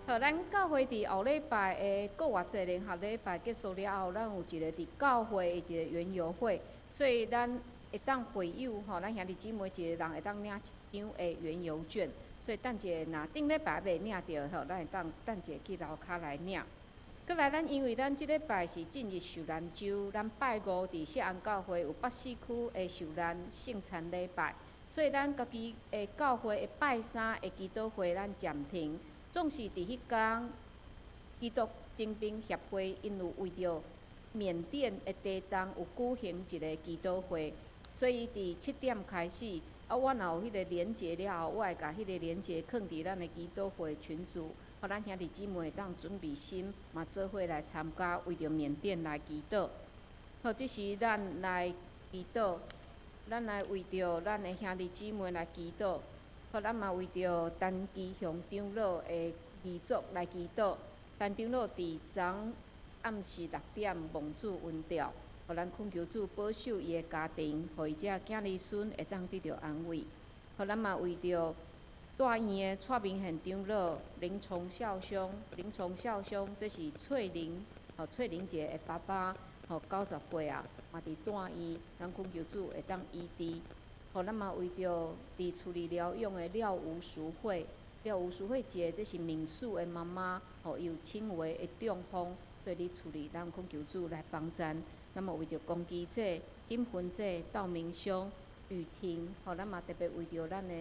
Speaker 7: 好，咱教会伫后礼拜的过偌济联合礼拜结束了后，咱有一个伫教会的一个园游会，所以咱会当会友吼，咱兄弟姊妹一个人会当领一张的园游券，所以等者若顶礼拜袂领着吼，咱会当等者去楼骹来领。过来，咱因为咱即礼拜是进入受难周，咱拜五伫锡安教会有北市区的受难圣餐礼拜，所以咱家己的教会的拜三的祈祷会咱暂停。总是伫迄天，基督精兵协会因有为着缅甸的地动有举行一个祈祷会，所以伫7点开始，我若有迄个连结了后，我会甲迄个连结放伫咱的祈祷会群组，互咱兄弟姊妹当准备心，嘛做伙来参加，为着缅甸来祈祷。好，这是咱来祈祷，咱来为着咱的兄弟姊妹来祈祷。好，咱嘛为着陈基雄长老的遗族来祈祷。陈长老伫昨暗时6点蒙主温调，互咱恳求主保守伊的家庭，互伊只囝儿孙会当得到安慰。好，咱嘛为着大院的蔡明宪长老、林崇孝兄，这是翠玲姐的爸爸，吼90岁啊，嘛伫大院，咱恳求主会当医治。好，咱嘛为着伫处理疗养的廖吴淑慧姐，这是民宿的妈妈，吼有轻微的中风，所以伫处理，咱恳求主来帮咱。那么为着公鸡姐、金芬姐、道明兄、雨婷，吼咱嘛特别为着咱的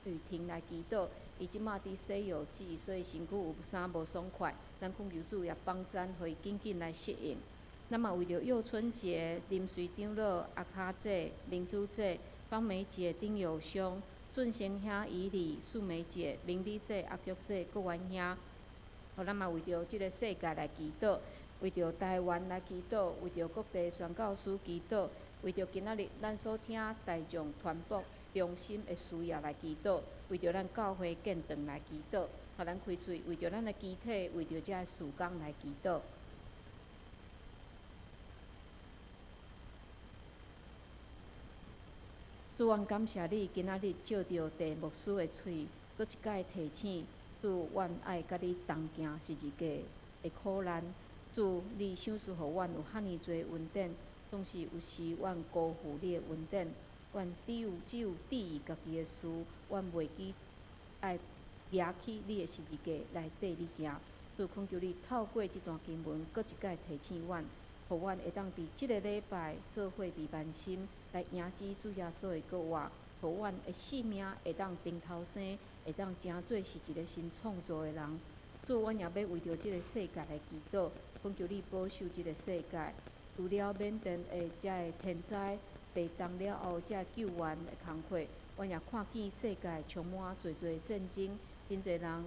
Speaker 7: 雨婷来祈祷。伊即马伫西药剂，所以身躯有啥无爽快，咱恳求主也帮咱，互伊紧紧来适应。那么为着幼春节、林水长老、阿卡姐、明珠姐。方梅姐、丁友兄、俊贤兄、伊里、素梅姐、明理姐、阿菊姐、郭元兄，互咱嘛为着即个世界来祈祷，为着台湾来祈祷，为着各地宣教师祈祷，为着今仔日咱所听大众传播中心的需要来祈祷，为着咱教会建堂来祈祷，互咱开嘴，为着咱的机体，为着这事工来祈祷。主愿感谢你，今仔日借着地牧师的喙，搁一摆提醒，主愿爱甲你同行是一个的苦难。主，你赏赐互阮有遐尼侪恩典，总是有时阮辜负你的恩典。阮只有注意家己的事，阮袂记爱举起你的十字架来缀你行。主，恳求你透过这段经文，搁一摆提醒阮。互阮会当伫即个礼拜做伙伫万心来迎接主耶稣的国话，互阮的性命会当顶头生，会当真做是一个新创造的人。主，阮也要为着即个世界来祈祷，恳求你保守即个世界。除了缅甸的遮个天灾、地动了后，遮救援的工作，阮也看见世界充满侪战争，真侪人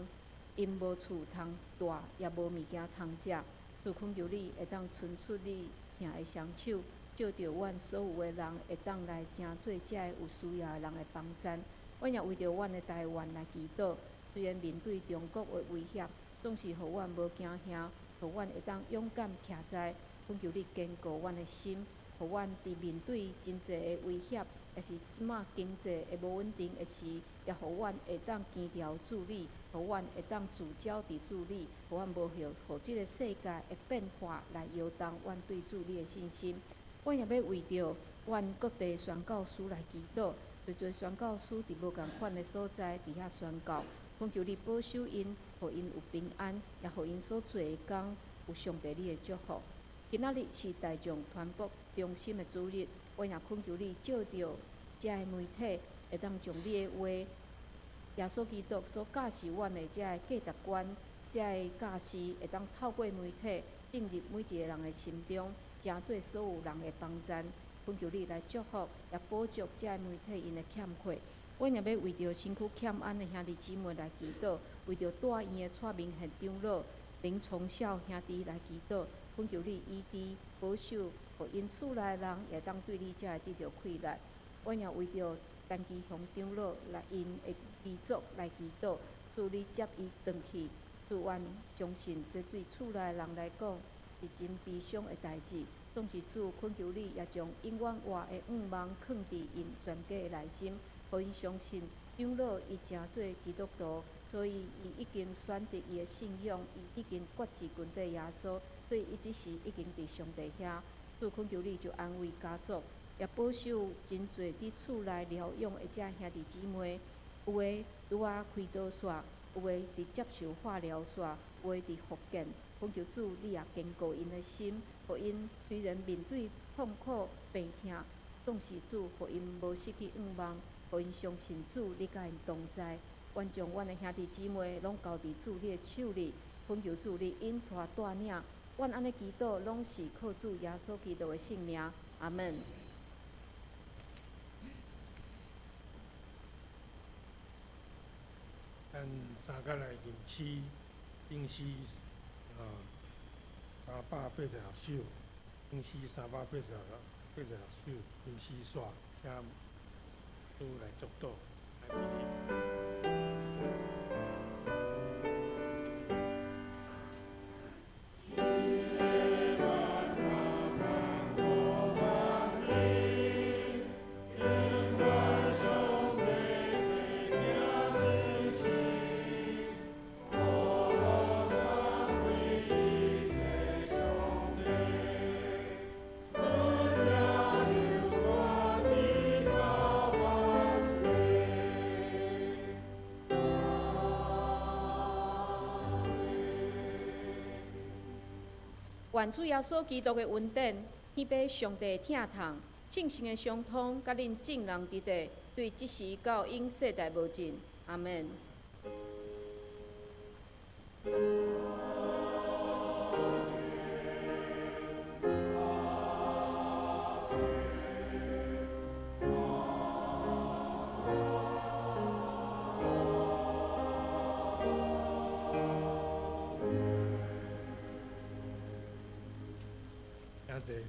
Speaker 7: 因无厝通住，也无物件通食。主，恳求你会当伸出你疼的双手，照着阮所有的人会当来真做遮个有需要的人的帮衬。阮也为着阮的台湾来祈祷，虽然面对中国的威胁，总是互阮无惊吓，互阮会当勇敢徛在。恳求你坚固阮的心，互阮伫面对真侪的威胁，也是即马经济的无稳定的时，也互阮会当坚调主理，互阮会当聚焦伫主理，互阮无互即个世界的变化来摇动阮对主理的信心。阮也要为着阮各地宣教师来祈祷，侪宣教师伫无共款的所在伫遐宣教，恳求你保守因，互因有平安，也互因所做的工有上帝你的祝福。今仔日是大众传播中心的主日，我也恳求你照着遮个媒体，会当将你的话，耶稣基督所教示阮的遮个价值观、遮个教示，会当透过媒体进入每一个人的心中，真做所有人的帮衬。恳求你来祝福，也补足遮个媒体因的欠缺。我也要为着身躯欠安的兄弟姊妹来祈祷，为着大院的蔡明宪长老、林崇孝兄弟来祈祷。恳求你医治、保守，互因厝内人也当对你才会得到快乐。我也为着陈基雄长老来因的遗族来祈祷，祝你接伊转去。祝愿相信，这对厝内人来讲是真悲伤的代志。总是主恳求你，也将永远活的愿望放伫因全家的内心。互因相信长老伊诚做基督徒，所以伊已经选择伊的信仰，伊已经决志跟对耶稣，所以伊只是已经伫上帝遐。主恳求你就安慰家族，也保守真侪伫厝内疗养的遮兄弟姊妹，有诶拄啊开刀煞，有诶伫接受化疗煞，有诶伫复健。恳求主，你也坚固因的心，互因虽然面对痛苦病痛，总是主，互因无失去愿望，互因相信主，你甲因同在。愿将阮的兄弟姊妹拢交伫主你的手里，恳求主你引带带领。阮安尼祈祷，拢是靠主耶稣基督的圣名，阿门。
Speaker 2: 咱三甲来认起定时386首，定时386首，定时煞，请主来祝祷，来祈祷。
Speaker 7: 愿主耶稣基督的恩典，天父上帝疼痛，圣神的相通，甲恁众人伫地，对即时到永世代无尽。阿门。
Speaker 2: 谢谢。